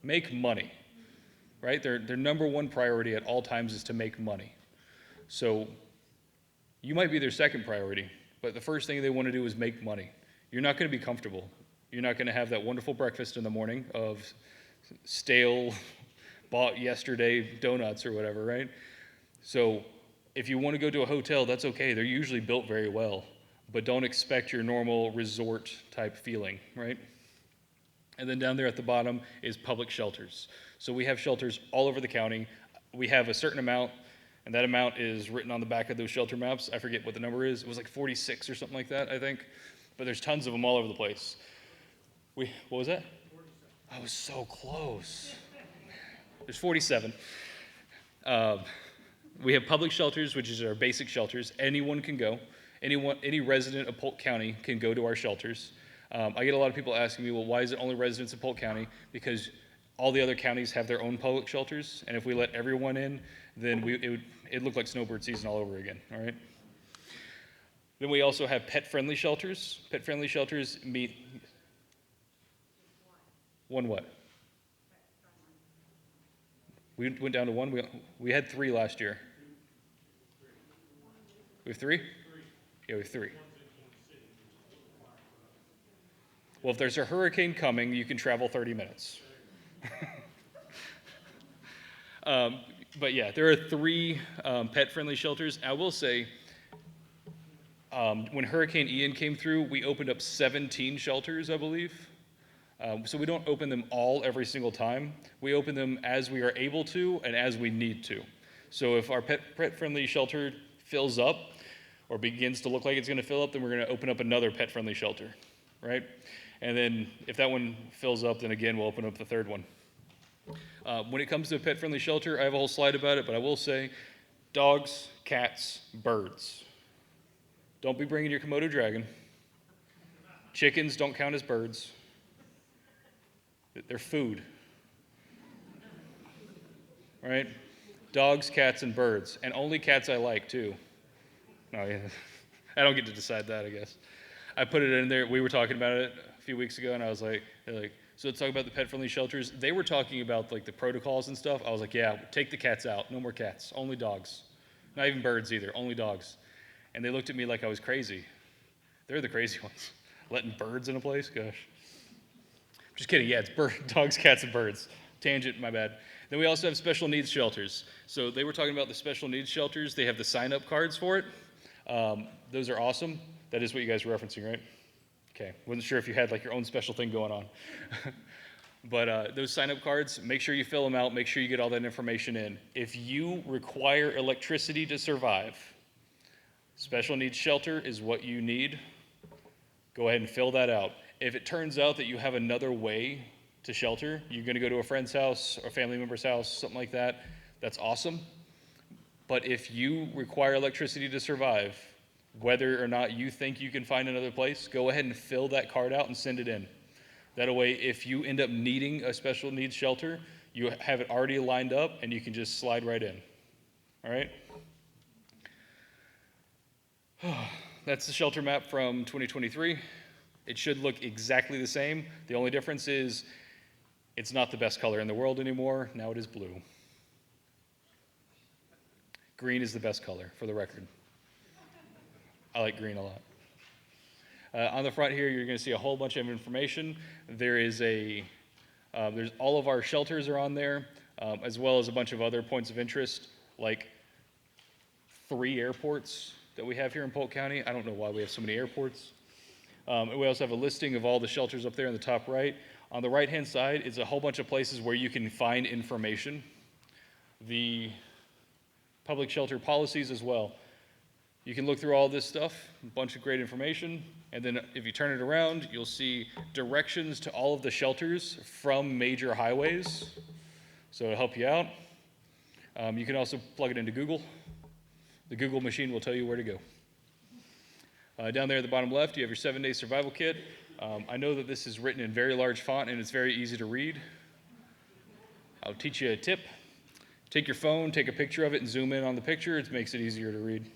Make money. Right? Their number one priority at all times is to make money. So you might be their second priority, but the first thing they want to do is make money. You're not going to be comfortable. You're not going to have that wonderful breakfast in the morning of stale, bought yesterday donuts or whatever, right? So if you want to go to a hotel, that's okay. They're usually built very well, but don't expect your normal resort type feeling, right? And then down there at the bottom is public shelters. So we have shelters all over the county. We have a certain amount, and that amount is written on the back of those shelter maps. I forget what the number is. It was like 46 or something like that, I think. But there's tons of them all over the place. What was that? 47. I was so close. There's 47. We have public shelters, which is our basic shelters. Anyone can go. Any resident of Polk County can go to our shelters. I get a lot of people asking me, well, why is it only residents of Polk County? Because all the other counties have their own public shelters, and if we let everyone in, then it'd look like snowbird season all over again, all right? Then we also have pet-friendly shelters. Pet-friendly shelters meet... One what? We went down to one? We had 3 last year. We have 3? Yeah, we have 3. Well, if there's a hurricane coming, you can travel 30 minutes. But yeah, there are 3 pet-friendly shelters. I will say, when Hurricane Ian came through, we opened up 17 shelters, I believe. So we don't open them all every single time. We open them as we are able to and as we need to. So if our pet-friendly shelter fills up or begins to look like it's going to fill up, then we're going to open up another pet-friendly shelter, right? And then if that one fills up, then again, we'll open up the 3rd one. When it comes to a pet-friendly shelter, I have a whole slide about it, but I will say dogs, cats, birds. Don't be bringing your Komodo dragon. Chickens don't count as birds. They're food. All right? Dogs, cats, and birds. And only cats I like, too. No, yeah. I don't get to decide that, I guess. I put it in there. We were talking about it a few weeks ago, and I was like, so let's talk about the pet-friendly shelters. They were talking about like the protocols and stuff. I was like, yeah, take the cats out. No more cats. Only dogs. Not even birds either. Only dogs. And they looked at me like I was crazy. They're the crazy ones. Letting birds in a place? Gosh. Just kidding. Yeah, it's dogs, cats, and birds. Tangent, my bad. Then we also have special needs shelters. So they were talking about the special needs shelters. They have the sign-up cards for it. Those are awesome. That is what you guys were referencing, right? Okay, wasn't sure if you had like your own special thing going on. But those sign-up cards, make sure you fill them out, make sure you get all that information in. If you require electricity to survive, special needs shelter is what you need. Go ahead and fill that out. If it turns out that you have another way to shelter, you're gonna go to a friend's house or a family member's house, something like that, that's awesome. But if you require electricity to survive, whether or not you think you can find another place, go ahead and fill that card out and send it in. That way, if you end up needing a special needs shelter, you have it already lined up and you can just slide right in. All right? That's the shelter map from 2023. It should look exactly the same. The only difference is it's not the best color in the world anymore. Now it is blue. Green is the best color, for the record. I like green a lot. On the front here, you're going to see a whole bunch of information. There's all of our shelters are on there, as well as a bunch of other points of interest, like 3 airports that we have here in Polk County. I don't know why we have so many airports. And we also have a listing of all the shelters up there in the top right. On the right-hand side is a whole bunch of places where you can find information. The public shelter policies as well. You can look through all this stuff, a bunch of great information, and then if you turn it around, you'll see directions to all of the shelters from major highways, so it'll help you out. You can also plug it into Google. The Google machine will tell you where to go. Down there at the bottom left, you have your 7-day survival kit. I know that this is written in very large font and it's very easy to read. I'll teach you a tip. Take your phone, take a picture of it, and zoom in on the picture. It makes it easier to read.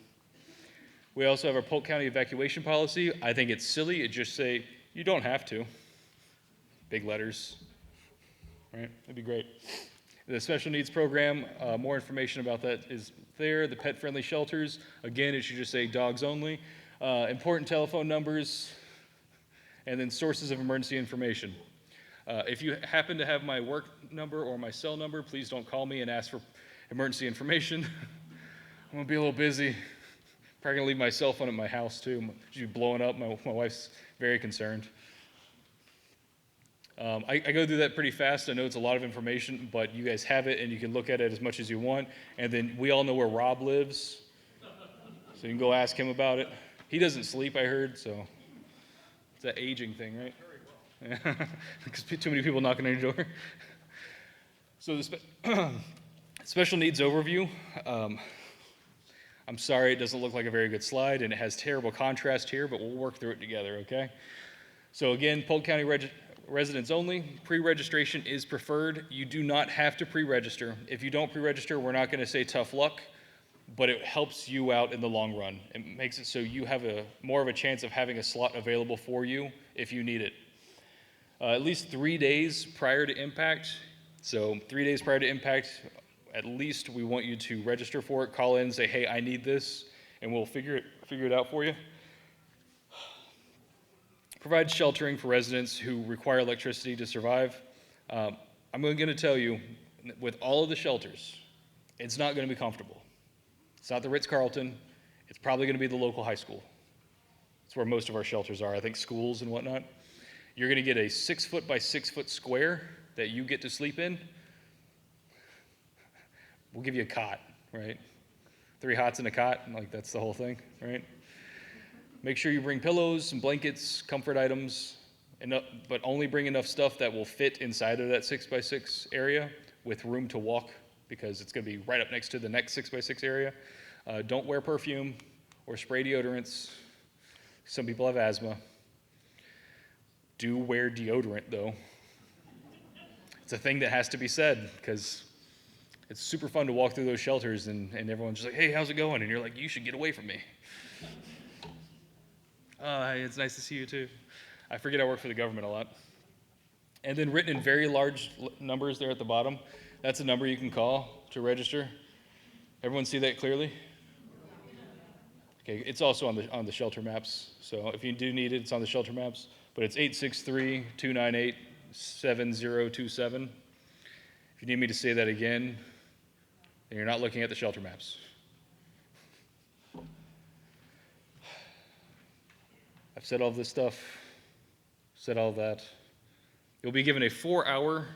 We also have our Polk County evacuation policy. I think it's silly. It just say, you don't have to. Big letters, right? That'd be great. The special needs program, more information about that is there. The pet-friendly shelters, again, it should just say dogs only. Important telephone numbers, and then sources of emergency information. If you happen to have my work number or my cell number, please don't call me and ask for emergency information. I'm gonna be a little busy. Probably gonna leave my cell phone at my house too. She's blowing up. My wife's very concerned. I go through that pretty fast. I know it's a lot of information, but you guys have it and you can look at it as much as you want. And then we all know where Rob lives, so you can go ask him about it. He doesn't sleep, I heard, so it's that aging thing, right? Very well. Because too many people knocking on your door. So the special needs overview. I'm sorry it doesn't look like a very good slide and it has terrible contrast here, but we'll work through it together, okay? So again, Polk County residents only. Pre-registration is preferred. You do not have to pre-register. If you don't pre-register, we're not gonna say tough luck, but it helps you out in the long run. It makes it so you have more of a chance of having a slot available for you if you need it. At least 3 days prior to impact. So 3 days prior to impact, at least we want you to register for it, call in and say, hey, I need this, and we'll figure it out for you. Provide sheltering for residents who require electricity to survive. I'm going to tell you, with all of the shelters, it's not going to be comfortable. It's not the Ritz-Carlton. It's probably going to be the local high school. It's where most of our shelters are, I think schools and whatnot. You're going to get a 6-foot by 6-foot square that you get to sleep in. We'll give you a cot, right? 3 hots and a cot, like that's the whole thing, right? Make sure you bring pillows and blankets, comfort items, but only bring enough stuff that will fit inside of that 6x6 area with room to walk, because it's going to be right up next to the next 6x6 area. Don't wear perfume or spray deodorants. Some people have asthma. Do wear deodorant, though. It's a thing that has to be said, because it's super fun to walk through those shelters and everyone's just like, hey, how's it going? And you're like, you should get away from me. Hey, it's nice to see you too. I forget I work for the government a lot. And then written in very large numbers there at the bottom, that's a number you can call to register. Everyone see that clearly? Okay, it's also on the shelter maps. So if you do need it, it's on the shelter maps. But it's 863-298-7027. If you need me to say that again, then you're not looking at the shelter maps. I've said all this stuff, said all that. You'll be given a 4-hour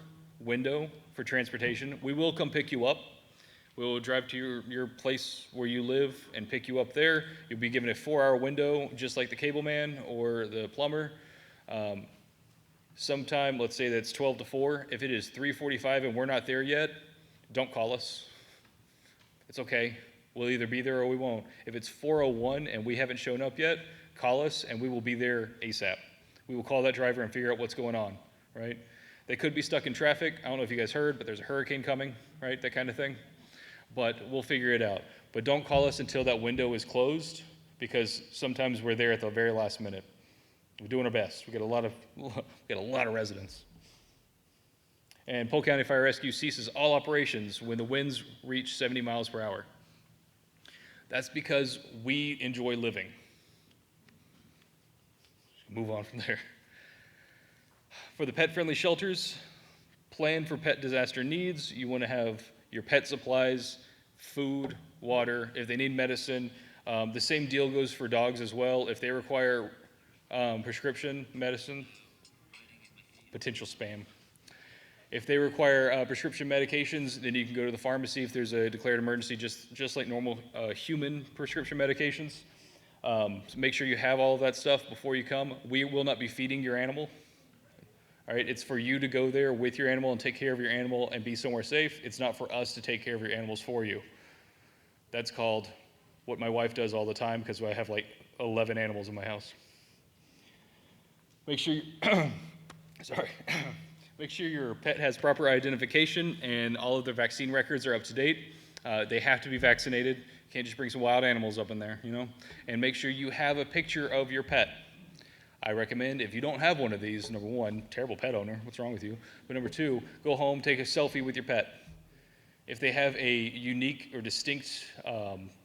window for transportation. We will come pick you up. We will drive to your place where you live and pick you up there. You'll be given a 4-hour window, just like the cable man or the plumber. Sometime, let's say that's 12 to 4. If it is 3:45 and we're not there yet, don't call us. It's okay. We'll either be there or we won't. If it's 4:01 and we haven't shown up yet, call us and we will be there ASAP. We will call that driver and figure out what's going on, right? They could be stuck in traffic. I don't know if you guys heard, but there's a hurricane coming, right? That kind of thing. But we'll figure it out. But don't call us until that window is closed, because sometimes we're there at the very last minute. We're doing our best. We got a lot of residents. And Polk County Fire Rescue ceases all operations when the winds reach 70 miles per hour. That's because we enjoy living. move on from there. For the pet-friendly shelters, plan for pet disaster needs. You want to have your pet supplies, food, water. If they need medicine, the same deal goes for dogs as well. If they require prescription medicine, potential spam. If they require prescription medications, then you can go to the pharmacy if there's a declared emergency, just like normal human prescription medications. So make sure you have all of that stuff before you come. We will not be feeding your animal. All right, it's for you to go there with your animal and take care of your animal and be somewhere safe. It's not for us to take care of your animals for you. That's called what my wife does all the time because I have like 11 animals in my house. Make sure Make sure your pet has proper identification and all of their vaccine records are up to date. They have to be vaccinated. You can't just bring some wild animals up in there, you know? And make sure you have a picture of your pet. I recommend, if you don't have one of these, number one, terrible pet owner, what's wrong with you? But number two, go home, take a selfie with your pet. If they have a unique or distinct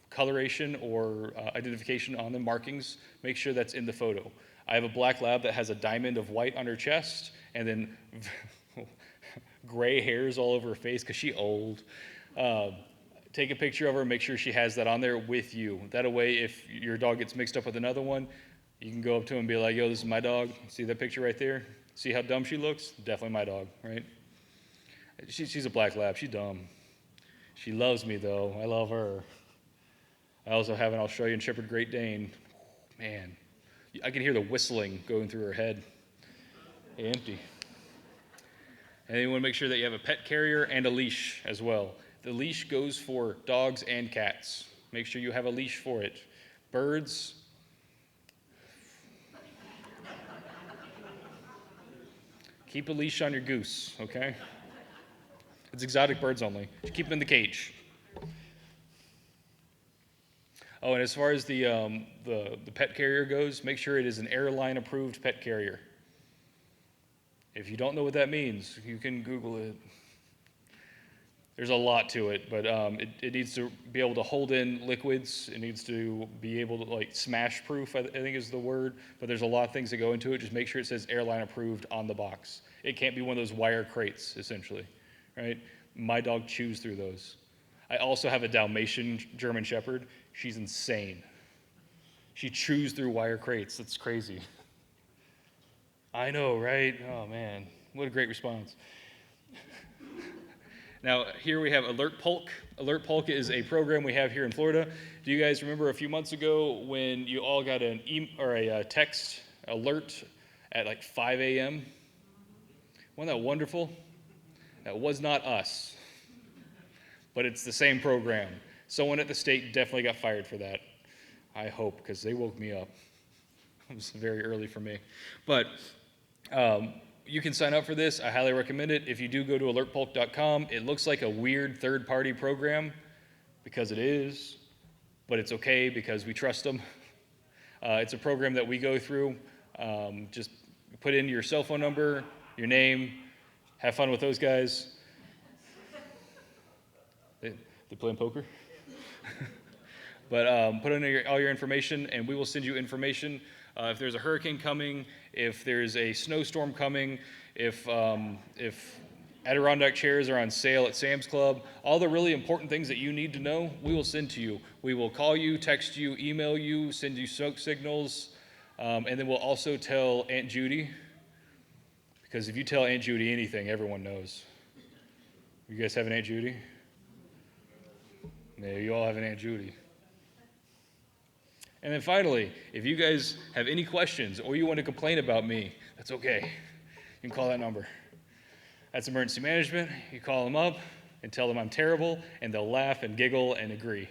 coloration or identification on them, markings, make sure that's in the photo. I have a black lab that has a diamond of white on her chest and then gray hairs all over her face because she's old. Take a picture of her, make sure she has that on there with you. That way, if your dog gets mixed up with another one, you can go up to him and be like, yo, this is my dog. See that picture right there? See how dumb she looks? Definitely my dog, right? She's a black lab. She's dumb. She loves me, though. I love her. I also have an Australian Shepherd Great Dane. Man, I can hear the whistling going through her head. Empty. And then you want to make sure that you have a pet carrier and a leash as well. The leash goes for dogs and cats. Make sure you have a leash for it. Birds. Keep a leash on your goose, okay? It's exotic birds only. Just keep them in the cage. Oh, and as far as the pet carrier goes, make sure it is an airline-approved pet carrier. If you don't know what that means, you can Google it. There's a lot to it, but it needs to be able to hold in liquids. It needs to be able to, like, smash-proof, I think is the word. But there's a lot of things that go into it. Just make sure it says airline-approved on the box. It can't be one of those wire crates, essentially, right? My dog chews through those. I also have a Dalmatian German Shepherd. She's insane. She chews through wire crates. That's crazy. I know, right? Oh, man. What a great response. Now, here we have Alert Polk. Alert Polk is a program we have here in Florida. Do you guys remember a few months ago when you all got a text alert at like 5 a.m.? Wasn't that wonderful? That was not us, but it's the same program. Someone at the state definitely got fired for that. I hope, because they woke me up. It was very early for me. But you can sign up for this. I highly recommend it. If you do go to alertpolk.com, it looks like a weird third-party program, because it is, but it's okay because we trust them. It's a program that we go through. Just put in your cell phone number, your name, have fun with those guys. They playing poker? But put in all your information, and we will send you information. If there's a hurricane coming, if there's a snowstorm coming, if Adirondack chairs are on sale at Sam's Club, all the really important things that you need to know, we will send to you. We will call you, text you, email you, send you smoke signals, and then we'll also tell Aunt Judy, because if you tell Aunt Judy anything, everyone knows. You guys have an Aunt Judy? Yeah, you all have an Aunt Judy. And then finally, if you guys have any questions or you want to complain about me, that's okay. You can call that number. That's emergency management. You call them up and tell them I'm terrible, and they'll laugh and giggle and agree.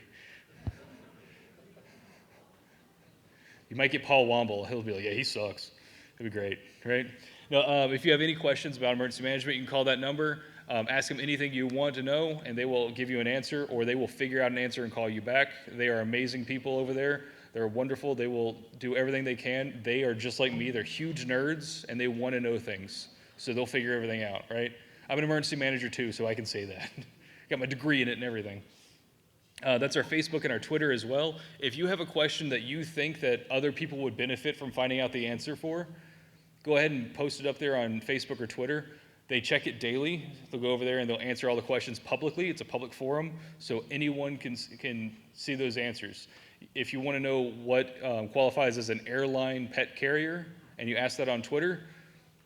You might get Paul Womble. He'll be like, yeah, he sucks. It'll be great, right? Now, if you have any questions about emergency management, you can call that number. Ask them anything you want to know, and they will give you an answer, or they will figure out an answer and call you back. They are amazing people over there. They're wonderful. They will do everything they can. They are just like me. They're huge nerds, and they want to know things. So they'll figure everything out, right? I'm an emergency manager, too, so I can say that. Got my degree in it and everything. That's our Facebook and our Twitter as well. If you have a question that you think that other people would benefit from finding out the answer for, go ahead and post it up there on Facebook or Twitter. They check it daily. They'll go over there and they'll answer all the questions publicly. It's a public forum, so anyone can see those answers. If you want to know what qualifies as an airline pet carrier, and you ask that on Twitter,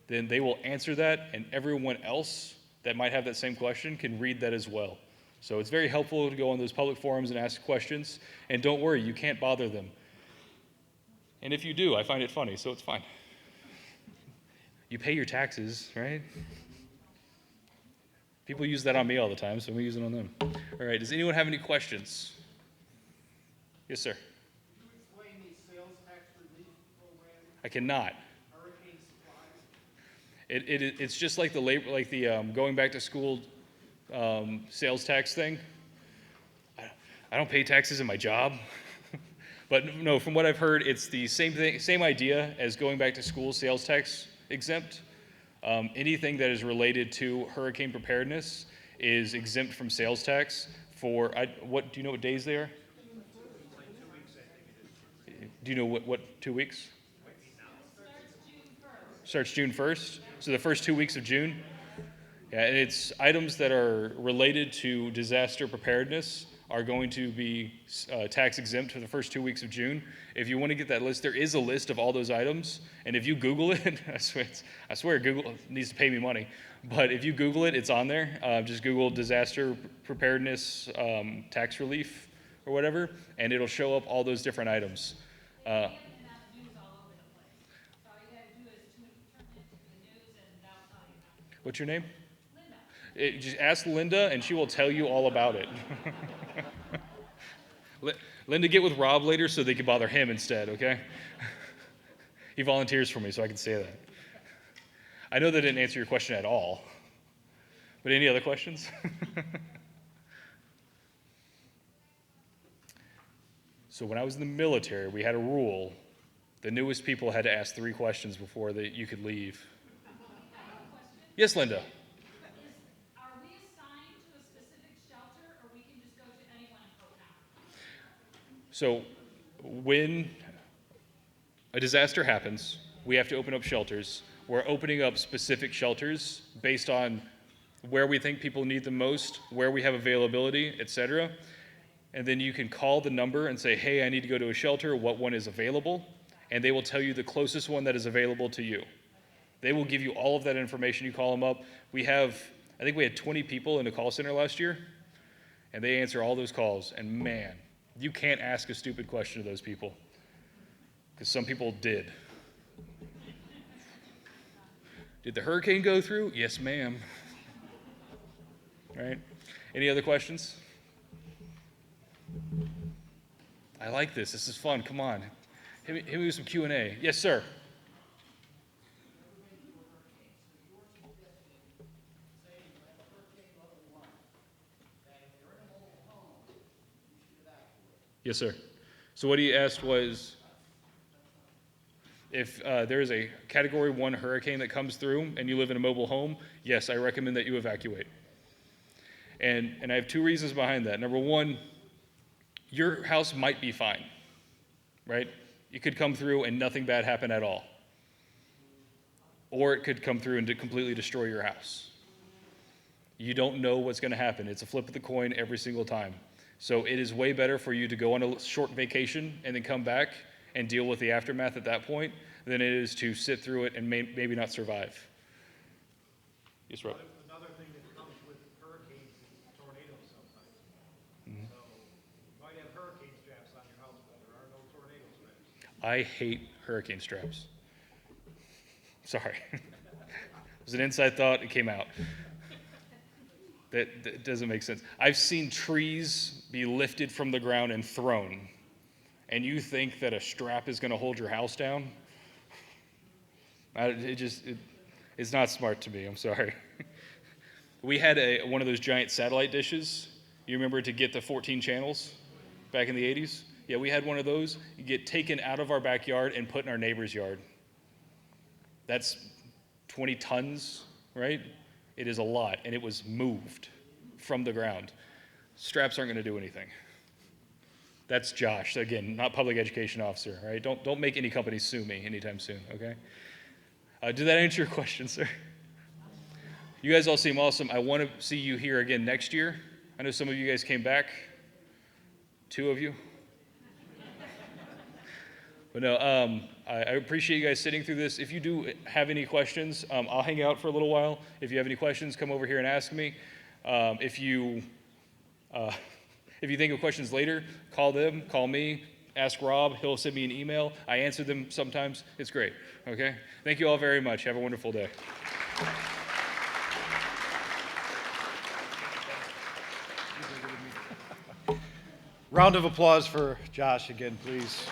then they will answer that, and everyone else that might have that same question can read that as well. So it's very helpful to go on those public forums and ask questions, and don't worry, you can't bother them. And if you do, I find it funny, so it's fine. You pay your taxes, right? People use that on me all the time, so we use it on them. All right, does anyone have any questions? Yes, sir. Can you explain the sales tax relief program, I cannot. hurricane supplies? It's just like the labor, like the going back to school sales tax thing. I don't pay taxes in my job, but no, from what I've heard, it's the same thing, same idea as going back to school sales tax exempt. Anything that is related to hurricane preparedness is exempt from sales tax for, what, do you know what days they are? Do you know what 2 weeks? Starts June 1st. So the first 2 weeks of June. Yeah, and it's items that are related to disaster preparedness are going to be tax exempt for the first 2 weeks of June. If you want to get that list, there is a list of all those items, and if you Google it, I swear Google needs to pay me money, but if you Google it, it's on there. Just Google disaster preparedness tax relief or whatever, and it'll show up all those different items. What's your name? Just ask Linda, and she will tell you all about it. Linda, get with Rob later so they can bother him instead, okay? He volunteers for me, so I can say that. I know that didn't answer your question at all, but any other questions? So when I was in the military, we had a rule. The newest people had to ask 3 questions before you could leave. Yes, Linda. Are we assigned to a specific shelter, or we can just go to anyone in Polk County? So when a disaster happens, we have to open up shelters. We're opening up specific shelters based on where we think people need them most, where we have availability, etc. And then you can call the number and say, hey, I need to go to a shelter, what one is available, and they will tell you the closest one that is available to you. They will give you all of that information. You call them up. I think we had 20 people in the call center last year, and they answer all those calls. And man, you can't ask a stupid question to those people, because some people did. Did the hurricane go through? Yes, ma'am. All right. Any other questions? I like this. This is fun. Come on. Hit me with some Q&A. Yes, sir. Yes, sir. So what he asked was, if there is a Category 1 hurricane that comes through and you live in a mobile home, yes, I recommend that you evacuate. And I have 2 reasons behind that. Number 1, your house might be fine, right? It could come through and nothing bad happen at all. Or it could come through and completely destroy your house. You don't know what's going to happen. It's a flip of the coin every single time. So it is way better for you to go on a short vacation and then come back and deal with the aftermath at that point than it is to sit through it and maybe not survive. Yes, Rob. Another thing that comes with hurricanes is tornadoes sometimes. Mm-hmm. So you might have hurricane straps on your house, but there are no tornado straps. I hate hurricane straps. Sorry. It was an inside thought. It came out. That doesn't make sense. I've seen trees be lifted from the ground and thrown, and you think that a strap is going to hold your house down? It's not smart to me. I'm sorry. We had one of those giant satellite dishes. You remember to get the 14 channels back in the 80s? Yeah, we had one of those. You get taken out of our backyard and put in our neighbor's yard. That's 20 tons, right? It is a lot, and it was moved from the ground. Straps aren't going to do anything. That's Josh, again, not public education officer, all right? Don't make any company sue me anytime soon, okay? Did that answer your question, sir? You guys all seem awesome. I want to see you here again next year. I know some of you guys came back. 2 of you. But no, I appreciate you guys sitting through this. If you do have any questions, I'll hang out for a little while. If you have any questions, come over here and ask me. If you think of questions later, call them, call me, ask Rob. He'll send me an email. I answer them sometimes. It's great, okay? Thank you all very much. Have a wonderful day. Round of applause for Josh again, please.